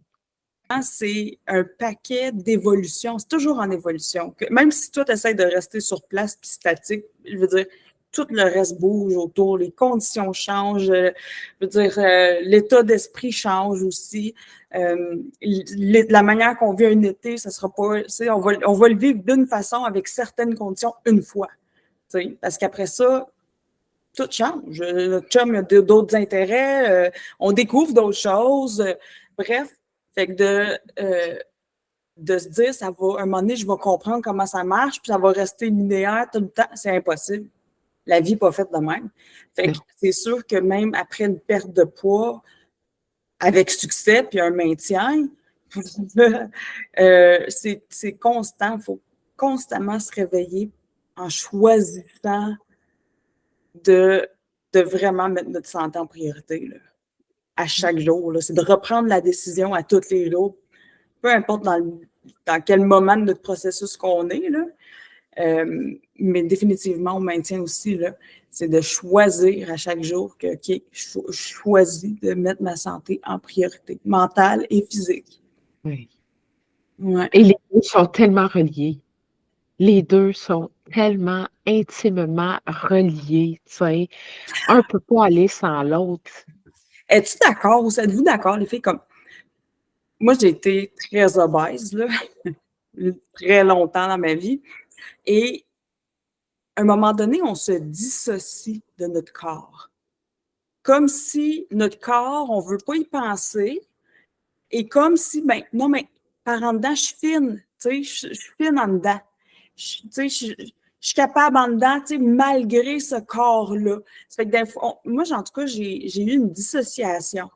C'est un paquet d'évolutions. C'est toujours en évolution. Même si toi, tu essaies de rester sur place puis statique, je veux dire, tout le reste bouge autour, les conditions changent, je veux dire, l'état d'esprit change aussi. La manière qu'on vit un été, ça sera pas, tu sais, on va le vivre d'une façon avec certaines conditions une fois, tu sais, parce qu'après ça, tout change. Notre chum a d'autres intérêts, on découvre d'autres choses. Bref, fait que de se dire, ça va, un moment donné, je vais comprendre comment ça marche, puis ça va rester linéaire tout le temps, c'est impossible. La vie n'est pas faite de même. Fait que Non. c'est sûr que même après une perte de poids, avec succès, puis un maintien, c'est constant. Il faut constamment se réveiller en choisissant de, de vraiment mettre notre santé en priorité, là, à chaque jour. C'est de reprendre la décision à tous les jours, peu importe dans quel moment de notre processus qu'on est, là. Mais définitivement, on maintient aussi, là, c'est de choisir à chaque jour que, OK, je choisis de mettre ma santé en priorité, mentale et physique. Oui. Ouais. Et les 2 sont tellement reliés. Les 2 sont tellement intimement reliés, tu sais. Un peut pas aller sans l'autre. Es-tu d'accord ou êtes-vous d'accord, les filles, comme moi, j'ai été très obèse, là, très longtemps dans ma vie. Et à un moment donné, on se dissocie de notre corps. Comme si notre corps, on ne veut pas y penser. Et comme si, ben, non, mais par en dedans, je suis fine. Tu sais, je suis fine en dedans. Tu sais, je suis capable en dedans, tu sais, malgré ce corps-là. Ça fait que des fois, moi, en tout cas, j'ai eu une dissociation.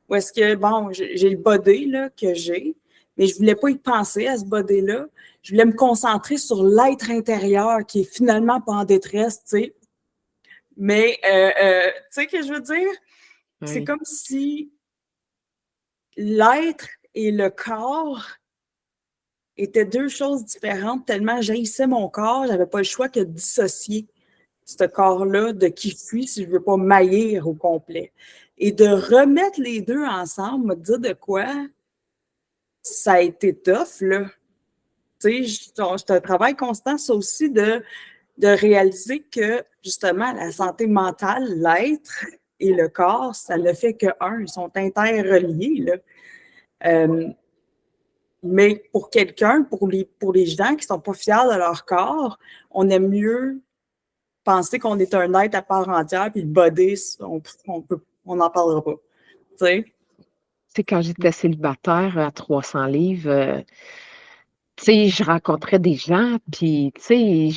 Où est-ce que, bon, j'ai le body là, que j'ai, mais je ne voulais pas y penser à ce body-là. Je voulais me concentrer sur l'être intérieur qui est finalement pas en détresse, tu sais. Mais, tu sais ce que je veux dire? C'est Oui. comme si l'être et le corps étaient deux choses différentes, tellement j'haïssais mon corps, j'avais pas le choix que de dissocier ce corps-là de qui je suis si je veux pas maillir au complet. Et de remettre les deux ensemble, me dire de quoi, ça a été tough, là. Tu sais, c'est un travail constant, ça aussi, de réaliser que, justement, la santé mentale, l'être et le corps, ça ne fait que un, ils sont interreliés, là. Euh, mais pour quelqu'un, pour les gens qui ne sont pas fiers de leur corps, on aime mieux penser qu'on est un être à part entière, puis le body, on n'en parlera pas. Tu sais? Tu sais, quand j'étais célibataire à 300 livres, tu sais, je rencontrais des gens, puis tu sais,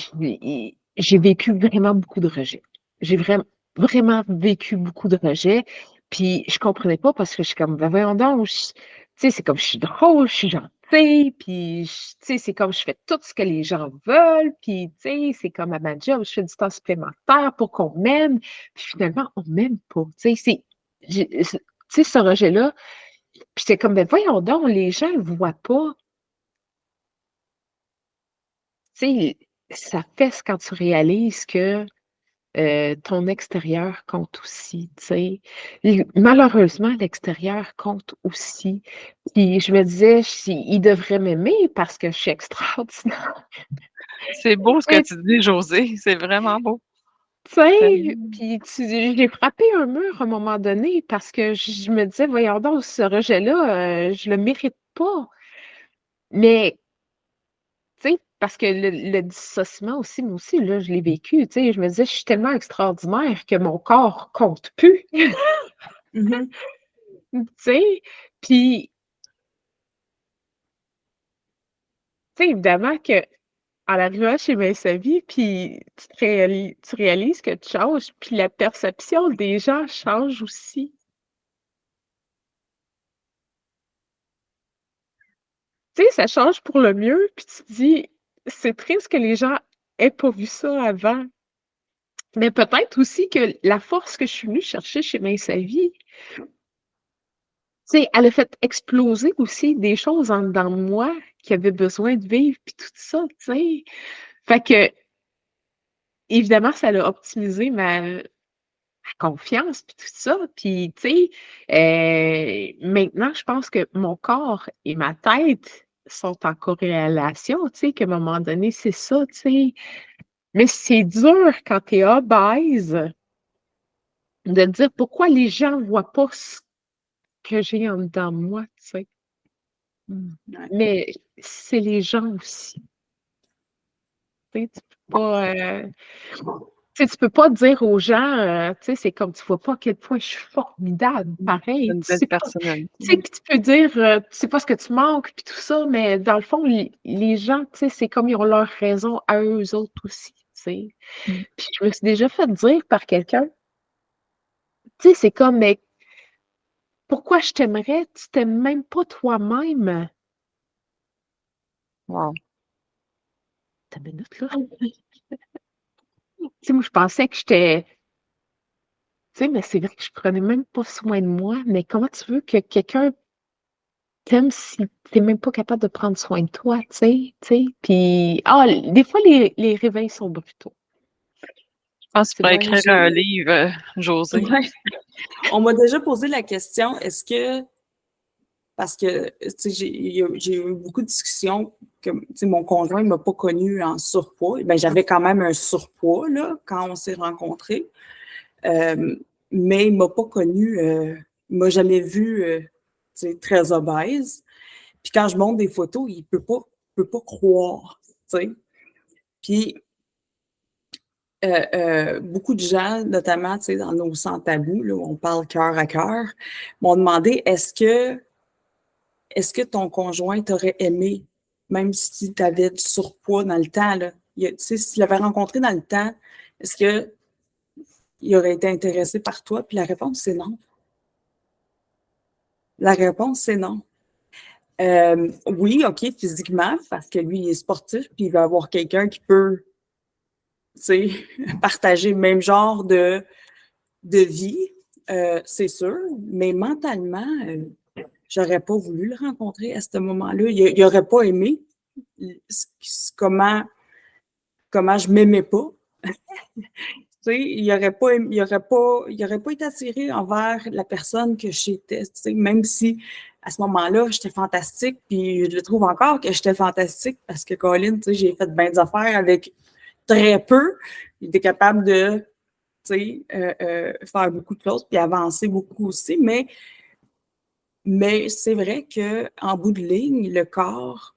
j'ai vécu vraiment beaucoup de rejets. J'ai vraiment vécu beaucoup de rejets, puis je comprenais pas parce que je suis comme: «Ben, voyons donc, tu sais, c'est comme je suis drôle, je suis gentille, puis tu sais, c'est comme je fais tout ce que les gens veulent, puis tu sais, c'est comme à ma job, je fais du temps supplémentaire pour qu'on m'aime», puis finalement, on m'aime pas. Tu sais, tu sais, ce rejet-là, puis j'étais comme: «Ben, voyons donc, les gens le voient pas». Tu sais, ça fesse quand tu réalises que ton extérieur compte aussi, tu sais. Malheureusement, l'extérieur compte aussi. Puis je me disais, il devrait m'aimer parce que je suis extraordinaire. C'est beau ce que tu dis, Josée. C'est vraiment beau. Tu sais, Tellement. puis j'ai frappé un mur à un moment donné parce que je me disais, voyons donc, ce rejet-là, je le mérite pas. Mais, tu sais, parce que le dissociement aussi, moi aussi, là, je l'ai vécu, tu sais, je me disais, je suis tellement extraordinaire que mon corps compte plus, Mhm. tu sais. Puis, tu sais, évidemment que en arrivant chez Vie, puis tu réalises que tu changes, puis la perception des gens change aussi. Tu sais, ça change pour le mieux, puis tu te dis: «C'est triste que les gens aient pas vu ça avant». Mais peut-être aussi que la force que je suis venue chercher chez Vie, tu sais, elle a fait exploser aussi des choses en dedans de moi qui avaient besoin de vivre, puis tout ça, tu sais. Fait que, évidemment, ça l'a optimisé ma confiance, puis tout ça. Puis, tu sais, maintenant, je pense que mon corps et ma tête sont en corrélation, tu sais, qu'à un moment donné, c'est ça, tu sais. Mais c'est dur quand tu es obèse de dire pourquoi les gens ne voient pas ce que j'ai en dedans de moi, tu sais. Ouais. Mais c'est les gens aussi. Tu sais, tu peux pas. Tu sais, tu peux pas dire aux gens, tu sais, c'est comme tu vois pas à quel point je suis formidable, pareil. Une Tu belle sais pas, tu sais, personnalité. puis tu peux dire, tu sais pas ce que tu manques, puis tout ça, mais dans le fond, les gens, tu sais, c'est comme ils ont leur raison à eux autres aussi, tu sais. Mm. Puis je me suis déjà fait dire par quelqu'un, tu sais, c'est comme, mais pourquoi je t'aimerais? Tu t'aimes même pas toi-même. Wow. Ta minute, là. Tu sais, moi, je pensais que j'étais. Tu sais, mais c'est vrai que je prenais même pas soin de moi, mais comment tu veux que quelqu'un t'aimes si tu même pas capable de prendre soin de toi, tu sais? Puis, des fois, les réveils sont brutaux. Je pense que tu C'est pourrais Ouais, écrire un livre, Josée. ouais. On m'a déjà posé la question, est-ce que, parce que, tu sais, j'ai eu beaucoup de discussions, que, tu sais, mon conjoint ne m'a pas connue en surpoids. Ben, j'avais quand même un surpoids, là, quand on s'est rencontrés. Mais il m'a pas connue, il m'a jamais vue, tu sais, très obèse. Puis quand je montre des photos, peut pas croire, tu sais. Puis beaucoup de gens, notamment, tu sais, dans nos sans tabous, là, où on parle cœur à cœur, m'ont demandé est-ce que ton conjoint t'aurait aimé, même si tu avais du surpoids dans le temps, là? Tu sais, si tu l'avais rencontré dans le temps, est-ce qu'il aurait été intéressé par toi? Puis la réponse, c'est non. La réponse, c'est non. Oui, OK, physiquement, parce que lui, il est sportif, puis il va avoir quelqu'un qui peut, tu sais, partager le même genre de vie, c'est sûr, mais mentalement, j'aurais pas voulu le rencontrer à ce moment-là. Il aurait pas aimé comment, comment je m'aimais pas. Tu sais, il aurait pas été attiré envers la personne que j'étais, tu sais, même si à ce moment-là, j'étais fantastique, puis je le trouve encore que j'étais fantastique parce que Colin, tu sais, j'ai fait bien des affaires avec très peu. J'étais capable de, tu sais, faire beaucoup de choses, puis avancer beaucoup aussi, mais c'est vrai qu'en bout de ligne, le corps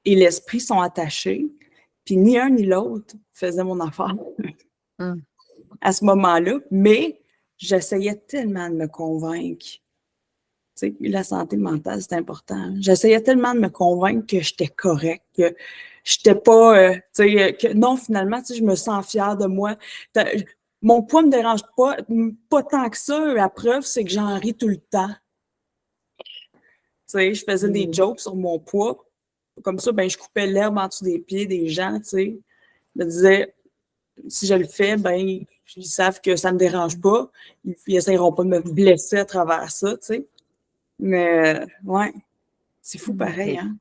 et l'esprit sont attachés, puis ni un ni l'autre faisait mon affaire Hum. à ce moment-là, mais j'essayais tellement de me convaincre. Tu sais, la santé mentale, c'est important. J'essayais tellement de me convaincre que j'étais correcte, que j'étais pas, tu sais, que non, finalement, tu sais, je me sens fière de moi. Mon poids me dérange pas tant que ça. La preuve, c'est que j'en ris tout le temps. Tu sais, je faisais des jokes sur mon poids. Comme ça, ben, je coupais l'herbe en dessous des pieds des gens, tu sais. Je me disais, si je le fais, ben, ils savent que ça ne me dérange pas. Ils n'essaieront pas de me blesser à travers ça, tu sais. Mais, ouais, c'est fou pareil, Mais hein?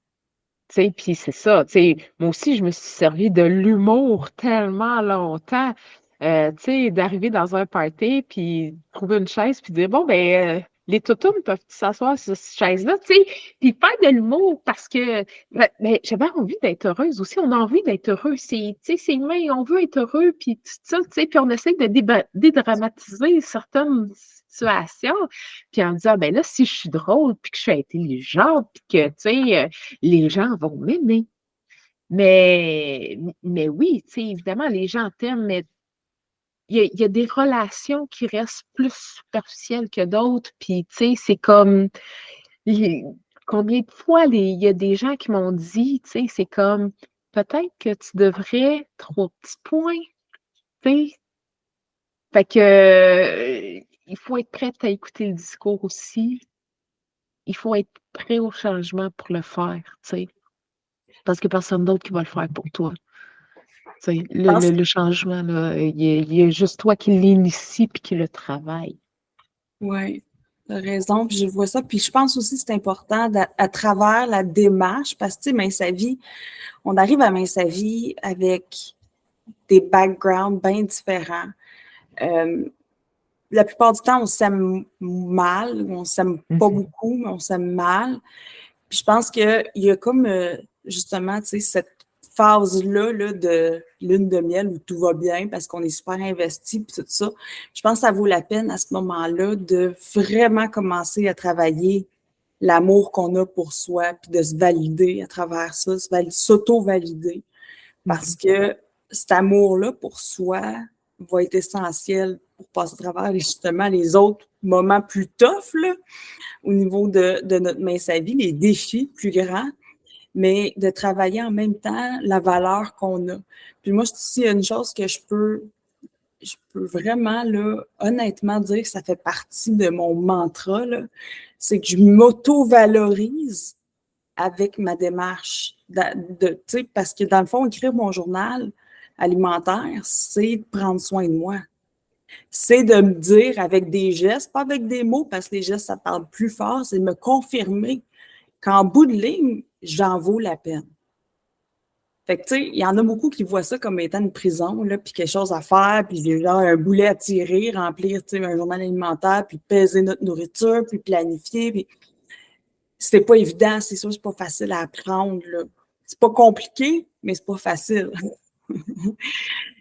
Tu sais, puis c'est ça, tu sais, moi aussi, je me suis servi de l'humour tellement longtemps, tu sais, d'arriver dans un party, puis trouver une chaise, puis dire, bon, ben, les toutounes peuvent s'asseoir sur cette chaise-là, tu sais, puis faire de l'humour parce que ben, j'avais envie d'être heureuse aussi, on a envie d'être heureux, tu sais, c'est humain, on veut être heureux, puis tout ça, tu sais, puis on essaie de dédramatiser certaines situations, puis en disant, ben là, si je suis drôle, puis que je suis intelligente, puis que, tu sais, les gens vont m'aimer. Mais oui, tu sais, évidemment, les gens t'aiment, mais il y a des relations qui restent plus superficielles que d'autres. Puis, tu sais, c'est comme les- combien de fois il y a des gens qui m'ont dit, tu sais, c'est comme peut-être que tu devrais, trois petits points, tu sais. Fait que il faut être prêt à écouter le discours aussi. Il faut être prêt au changement pour le faire, tu sais. Parce que personne d'autre qui va le faire pour toi. Tu sais, Je pense le changement, là, il y a juste toi qui l'initie puis qui le travaille. Oui, tu as raison, puis je vois ça. Puis je pense aussi que c'est important à travers la démarche, parce que, tu sais, Main sa vie, on arrive à Main sa vie avec des backgrounds bien différents. Euh, la plupart du temps, on s'aime mal, ou on s'aime pas Mhm. beaucoup, mais on s'aime mal. Puis je pense qu'il y a comme, justement, tu sais, cette phase-là là, de lune de miel où tout va bien parce qu'on est super investi puis tout ça. Je pense que ça vaut la peine à ce moment-là de vraiment commencer à travailler l'amour qu'on a pour soi puis de se valider à travers ça, s'auto-valider parce Mhm. que cet amour-là pour soi va être essentiel pour passer à travers justement les autres moments plus tough là, au niveau de notre mince à vie, les défis plus grands, mais de travailler en même temps la valeur qu'on a. Puis moi, s'il y a une chose que je peux vraiment, là, honnêtement dire que ça fait partie de mon mantra, là, c'est que je m'auto-valorise avec ma démarche. Parce que dans le fond, écrire mon journal alimentaire, c'est de prendre soin de moi. C'est de me dire avec des gestes, pas avec des mots, parce que les gestes, ça parle plus fort, c'est de me confirmer qu'en bout de ligne, j'en vaux la peine. Fait que, tu sais, il y en a beaucoup qui voient ça comme étant une prison, là, puis quelque chose à faire, puis j'ai genre un boulet à tirer, remplir, tu sais, un journal alimentaire, puis peser notre nourriture, puis planifier, puis c'est pas évident, c'est sûr, c'est pas facile à apprendre, là. C'est pas compliqué, mais c'est pas facile.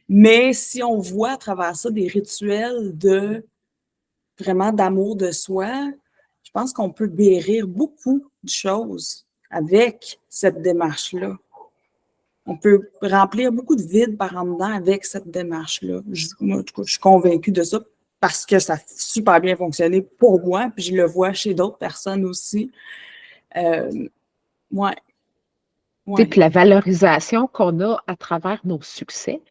Mais si on voit à travers ça des rituels de vraiment d'amour de soi, je pense qu'on peut guérir beaucoup de choses avec cette démarche-là. On peut remplir beaucoup de vide par en dedans avec cette démarche-là. Moi, en tout cas, je suis convaincue de ça parce que ça a super bien fonctionné pour moi, puis je le vois chez d'autres personnes aussi. Ouais, Tu sais, ouais. puis la valorisation qu'on a à travers nos succès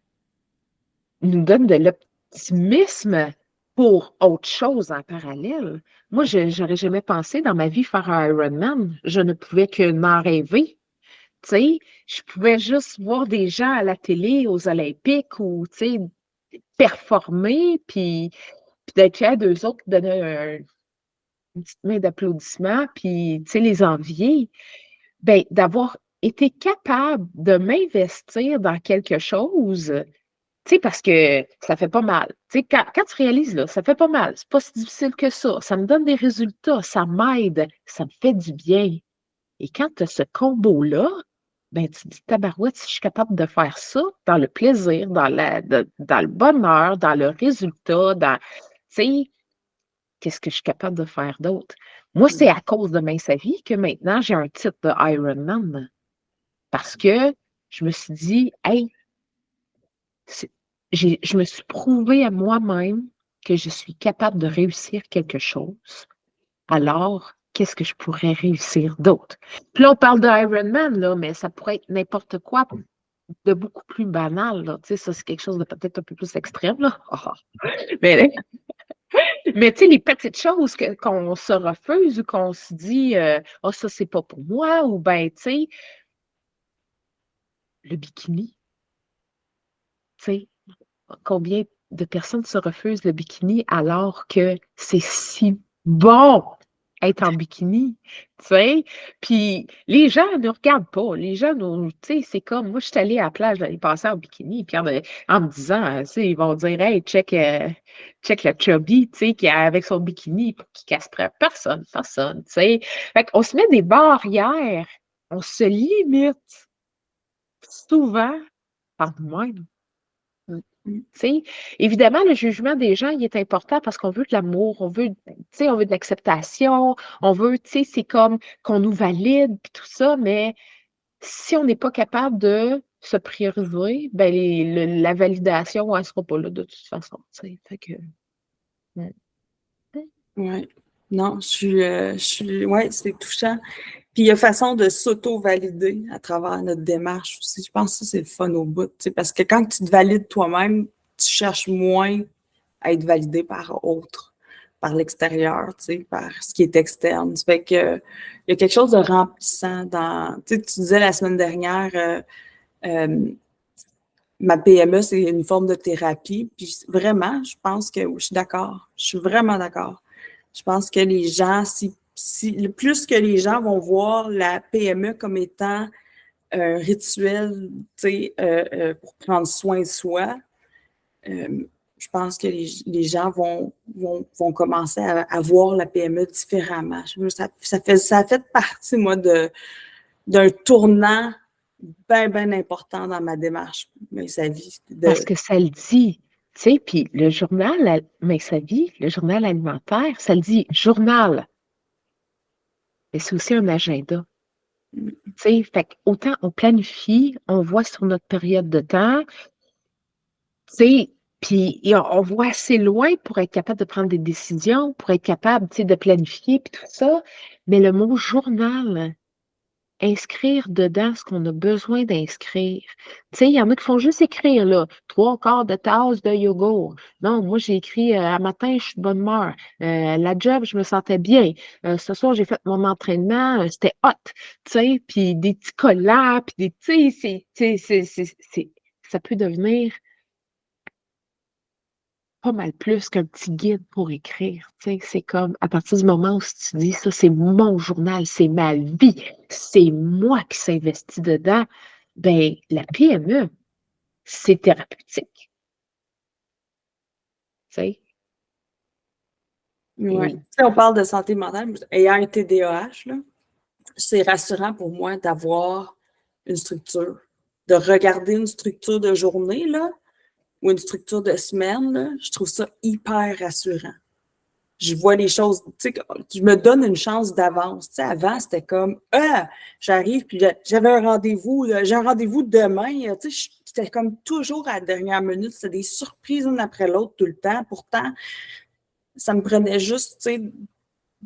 nous donne de l'optimisme pour autre chose en parallèle. Moi, je n'aurais jamais pensé dans ma vie faire un Ironman. Je ne pouvais que m'en rêver. Tu sais, je pouvais juste voir des gens à la télé, aux Olympiques, ou, tu sais, performer, puis d'être fier d'eux autres, donner une petite main d'applaudissement, puis, tu sais, les envier. Ben, d'avoir été capable de m'investir dans quelque chose, tu sais, parce que ça fait pas mal. Tu sais, quand tu réalises, là, ça fait pas mal, c'est pas si difficile que ça me donne des résultats, ça m'aide, ça me fait du bien. Et quand tu as ce combo-là, ben, tu te dis, tabarouette, si je suis capable de faire ça, dans le plaisir, dans le bonheur, dans le résultat, tu sais, qu'est-ce que je suis capable de faire d'autre? Moi, c'est à cause de Mince à vie que maintenant, j'ai un titre de Ironman. Parce que je me suis dit, hey, c'est- je me suis prouvé à moi-même que je suis capable de réussir quelque chose. Alors, qu'est-ce que je pourrais réussir d'autre? Puis là, on parle de Ironman, là, mais ça pourrait être n'importe quoi de beaucoup plus banal, là. Tu sais, ça, c'est quelque chose de peut-être un peu plus extrême, là. Mais, mais tu sais, les petites choses qu'on se refuse ou qu'on se dit, oh, ça, c'est pas pour moi, ou ben, tu sais, le bikini, tu sais. Combien de personnes se refusent le bikini alors que c'est si bon? être en bikini, tu sais? Puis les gens ne regardent pas. Les gens nous tu sais, c'est comme moi, je suis allée à la plage l'année passée en bikini, puis en me disant, tu sais, ils vont dire: «Hey, check le chubby, tu sais, qui est avec son bikini, qui casse personne, personne», tu sais? Fait qu'on se met des barrières, on se limite souvent par nous-mêmes. Mmh. Tu sais, évidemment, le jugement des gens, il est important parce qu'on veut de l'amour, on veut, tu sais, on veut de l'acceptation, on veut, tu sais, c'est comme qu'on nous valide puis tout ça, mais si on n'est pas capable de se prioriser, ben la validation, elle sera pas là de toute façon, tu sais. Fait que, mmh. Ouais. Non, ouais, c'est touchant. Puis il y a façon de s'auto-valider à travers notre démarche aussi. Je pense que ça, c'est le fun au bout, tu sais, parce que quand tu te valides toi-même, tu cherches moins à être validé par autre, par l'extérieur, tu sais, par ce qui est externe. Ça fait que il y a quelque chose de remplissant dans. Tu sais, tu disais la semaine dernière, ma PME, c'est une forme de thérapie. Puis vraiment, je pense que je suis d'accord. Je suis vraiment d'accord. Je pense que les gens, le plus que les gens vont voir la PME comme étant un rituel, tu sais, pour prendre soin de soi, je pense que les gens vont commencer à voir la PME différemment. Ça a fait partie, moi, d'un tournant bien important dans ma démarche, mais sa vie. Parce que ça le dit, tu sais, puis le journal, mais sa vie, le journal alimentaire, ça le dit journal, mais c'est aussi un agenda. Tu sais, fait autant on planifie, on voit sur notre période de temps, tu sais, puis on voit assez loin pour être capable de prendre des décisions, pour être capable, tu sais, de planifier puis tout ça. Mais le mot journal, inscrire dedans ce qu'on a besoin d'inscrire. Tu sais, il y en a qui font juste écrire, là, 3/4 de tasse de yogourt. Non, moi, j'ai écrit à matin, je suis de bonne humeur. La job, je me sentais bien. Ce soir, j'ai fait mon entraînement, c'était hot. Tu sais, puis des petits collants, puis des, tu sais, ça peut devenir pas mal plus qu'un petit guide pour écrire, tu sais. C'est comme, à partir du moment où tu dis: «Ça, c'est mon journal, c'est ma vie, c'est moi qui s'investit dedans», ben la PME, c'est thérapeutique, tu sais? Ouais. Tu Et sais, on parle de santé mentale. Ayant un TDAH, là, c'est rassurant pour moi d'avoir une structure, de regarder une structure de journée, là, ou une structure de semaine, là, je trouve ça hyper rassurant. Je vois les choses, tu sais, je me donne une chance d'avance. Tu sais, avant, c'était comme, ah, j'arrive, puis j'avais un rendez-vous, j'ai un rendez-vous demain. Tu sais, j'étais comme toujours à la dernière minute. C'était des surprises une après l'autre tout le temps. Pourtant, ça me prenait juste, tu sais,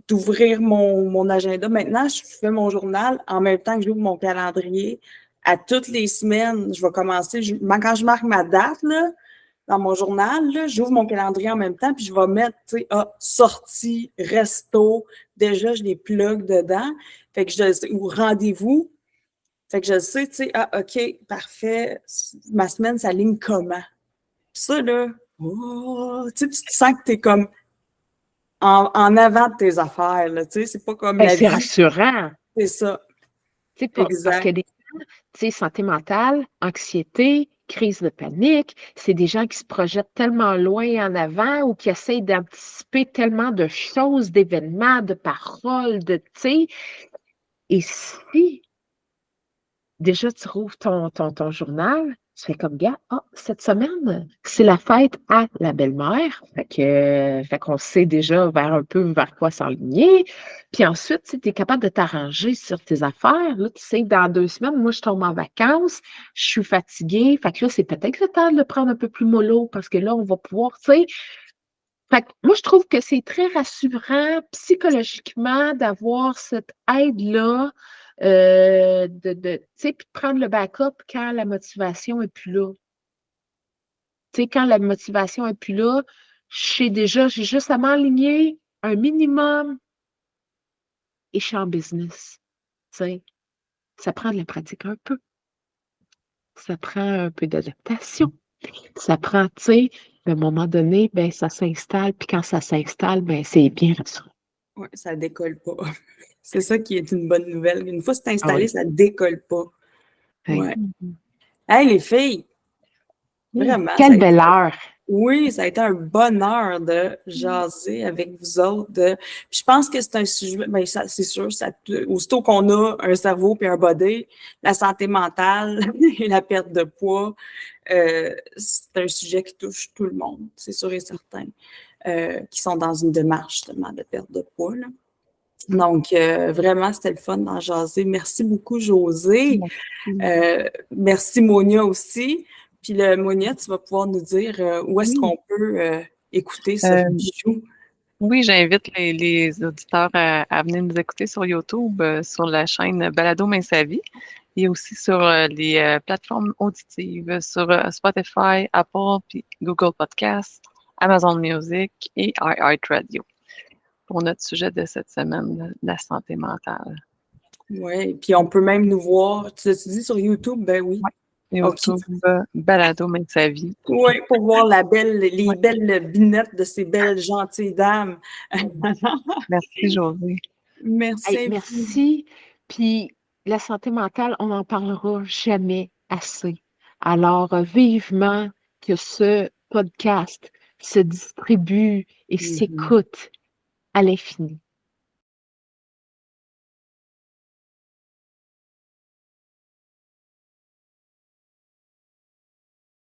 d'ouvrir mon agenda. Maintenant, je fais mon journal en même temps que j'ouvre mon calendrier. À toutes les semaines, je vais commencer, quand je marque ma date, là, dans mon journal, là, j'ouvre mon calendrier en même temps, puis je vais mettre, tu sais, sortie, resto. Déjà, je les plug dedans. Fait que je sais, ou rendez-vous. Fait que je sais, tu sais, OK, parfait. Ma semaine s'aligne comment? Puis ça, là, oh, tu sais, tu te sens que tu es comme en avant de tes affaires, là, tu sais, c'est pas comme ben, la c'est vie, rassurant, c'est ça, tu sais, parce que exact. des gens, tu sais, santé mentale, anxiété, crise de panique, c'est des gens qui se projettent tellement loin en avant ou qui essayent d'anticiper tellement de choses, d'événements, de paroles, de, tu sais, et si déjà, tu rouvres ton journal, tu fais comme: «Gars, ah, cette semaine, c'est la fête à la belle-mère». Fait qu'on sait déjà un peu vers quoi s'enligner. Puis ensuite, tu es capable de t'arranger sur tes affaires. Là, tu sais que dans 2 semaines, moi, je tombe en vacances, je suis fatiguée. Fait que là, c'est peut-être le temps de le prendre un peu plus mollo parce que là, on va pouvoir, tu sais? Fait que moi, je trouve que c'est très rassurant psychologiquement d'avoir cette aide-là, tu sais, puis de prendre le backup quand la motivation est plus là. Tu sais, quand la motivation est plus là, j'ai juste à m'aligner un minimum et je suis en business, tu sais. Ça prend de la pratique un peu, ça prend un peu d'adaptation, ça prend, tu sais, à un moment donné, ben ça s'installe, puis quand ça s'installe, ben c'est bien rassurant. Ouais, ça décolle pas. C'est ça qui est une bonne nouvelle. Une fois que c'est Ah installé, oui. ça décolle pas. Oui. Ouais. Mhm. Hey, les filles, vraiment, ça a Quelle été belle heure! oui, ça a été un bonheur de jaser avec vous autres. Puis je pense que c'est un sujet, ben ça, c'est sûr, aussitôt qu'on a un cerveau puis un body, la santé mentale et la perte de poids, c'est un sujet qui touche tout le monde, c'est sûr et certain, qui sont dans une démarche justement de perte de poids, là. Donc, vraiment, c'était le fun d'en jaser. Merci beaucoup, Josée. Merci, Monia aussi. Puis, Monia, tu vas pouvoir nous dire où est-ce Oui. qu'on peut écouter ce Euh, bijou. Oui, j'invite les auditeurs à venir nous écouter sur YouTube, sur la chaîne Balado Main Sa Vie et aussi sur les plateformes auditives, sur Spotify, Apple, puis Google Podcasts, Amazon Music et iHeartRadio pour notre sujet de cette semaine, la santé mentale. Oui, puis on peut même nous voir. Tu l'as dit sur YouTube? Ben oui. OK. YouTube, Balado Main Sa Vie. Oui, pour voir les Ouais. belles binettes de ces belles, gentilles dames. Merci, Josée. Merci Hey, infiniment. merci. Puis la santé mentale, on n'en parlera jamais assez. Alors, vivement que ce podcast se distribue et Mhm. s'écoute à l'infini.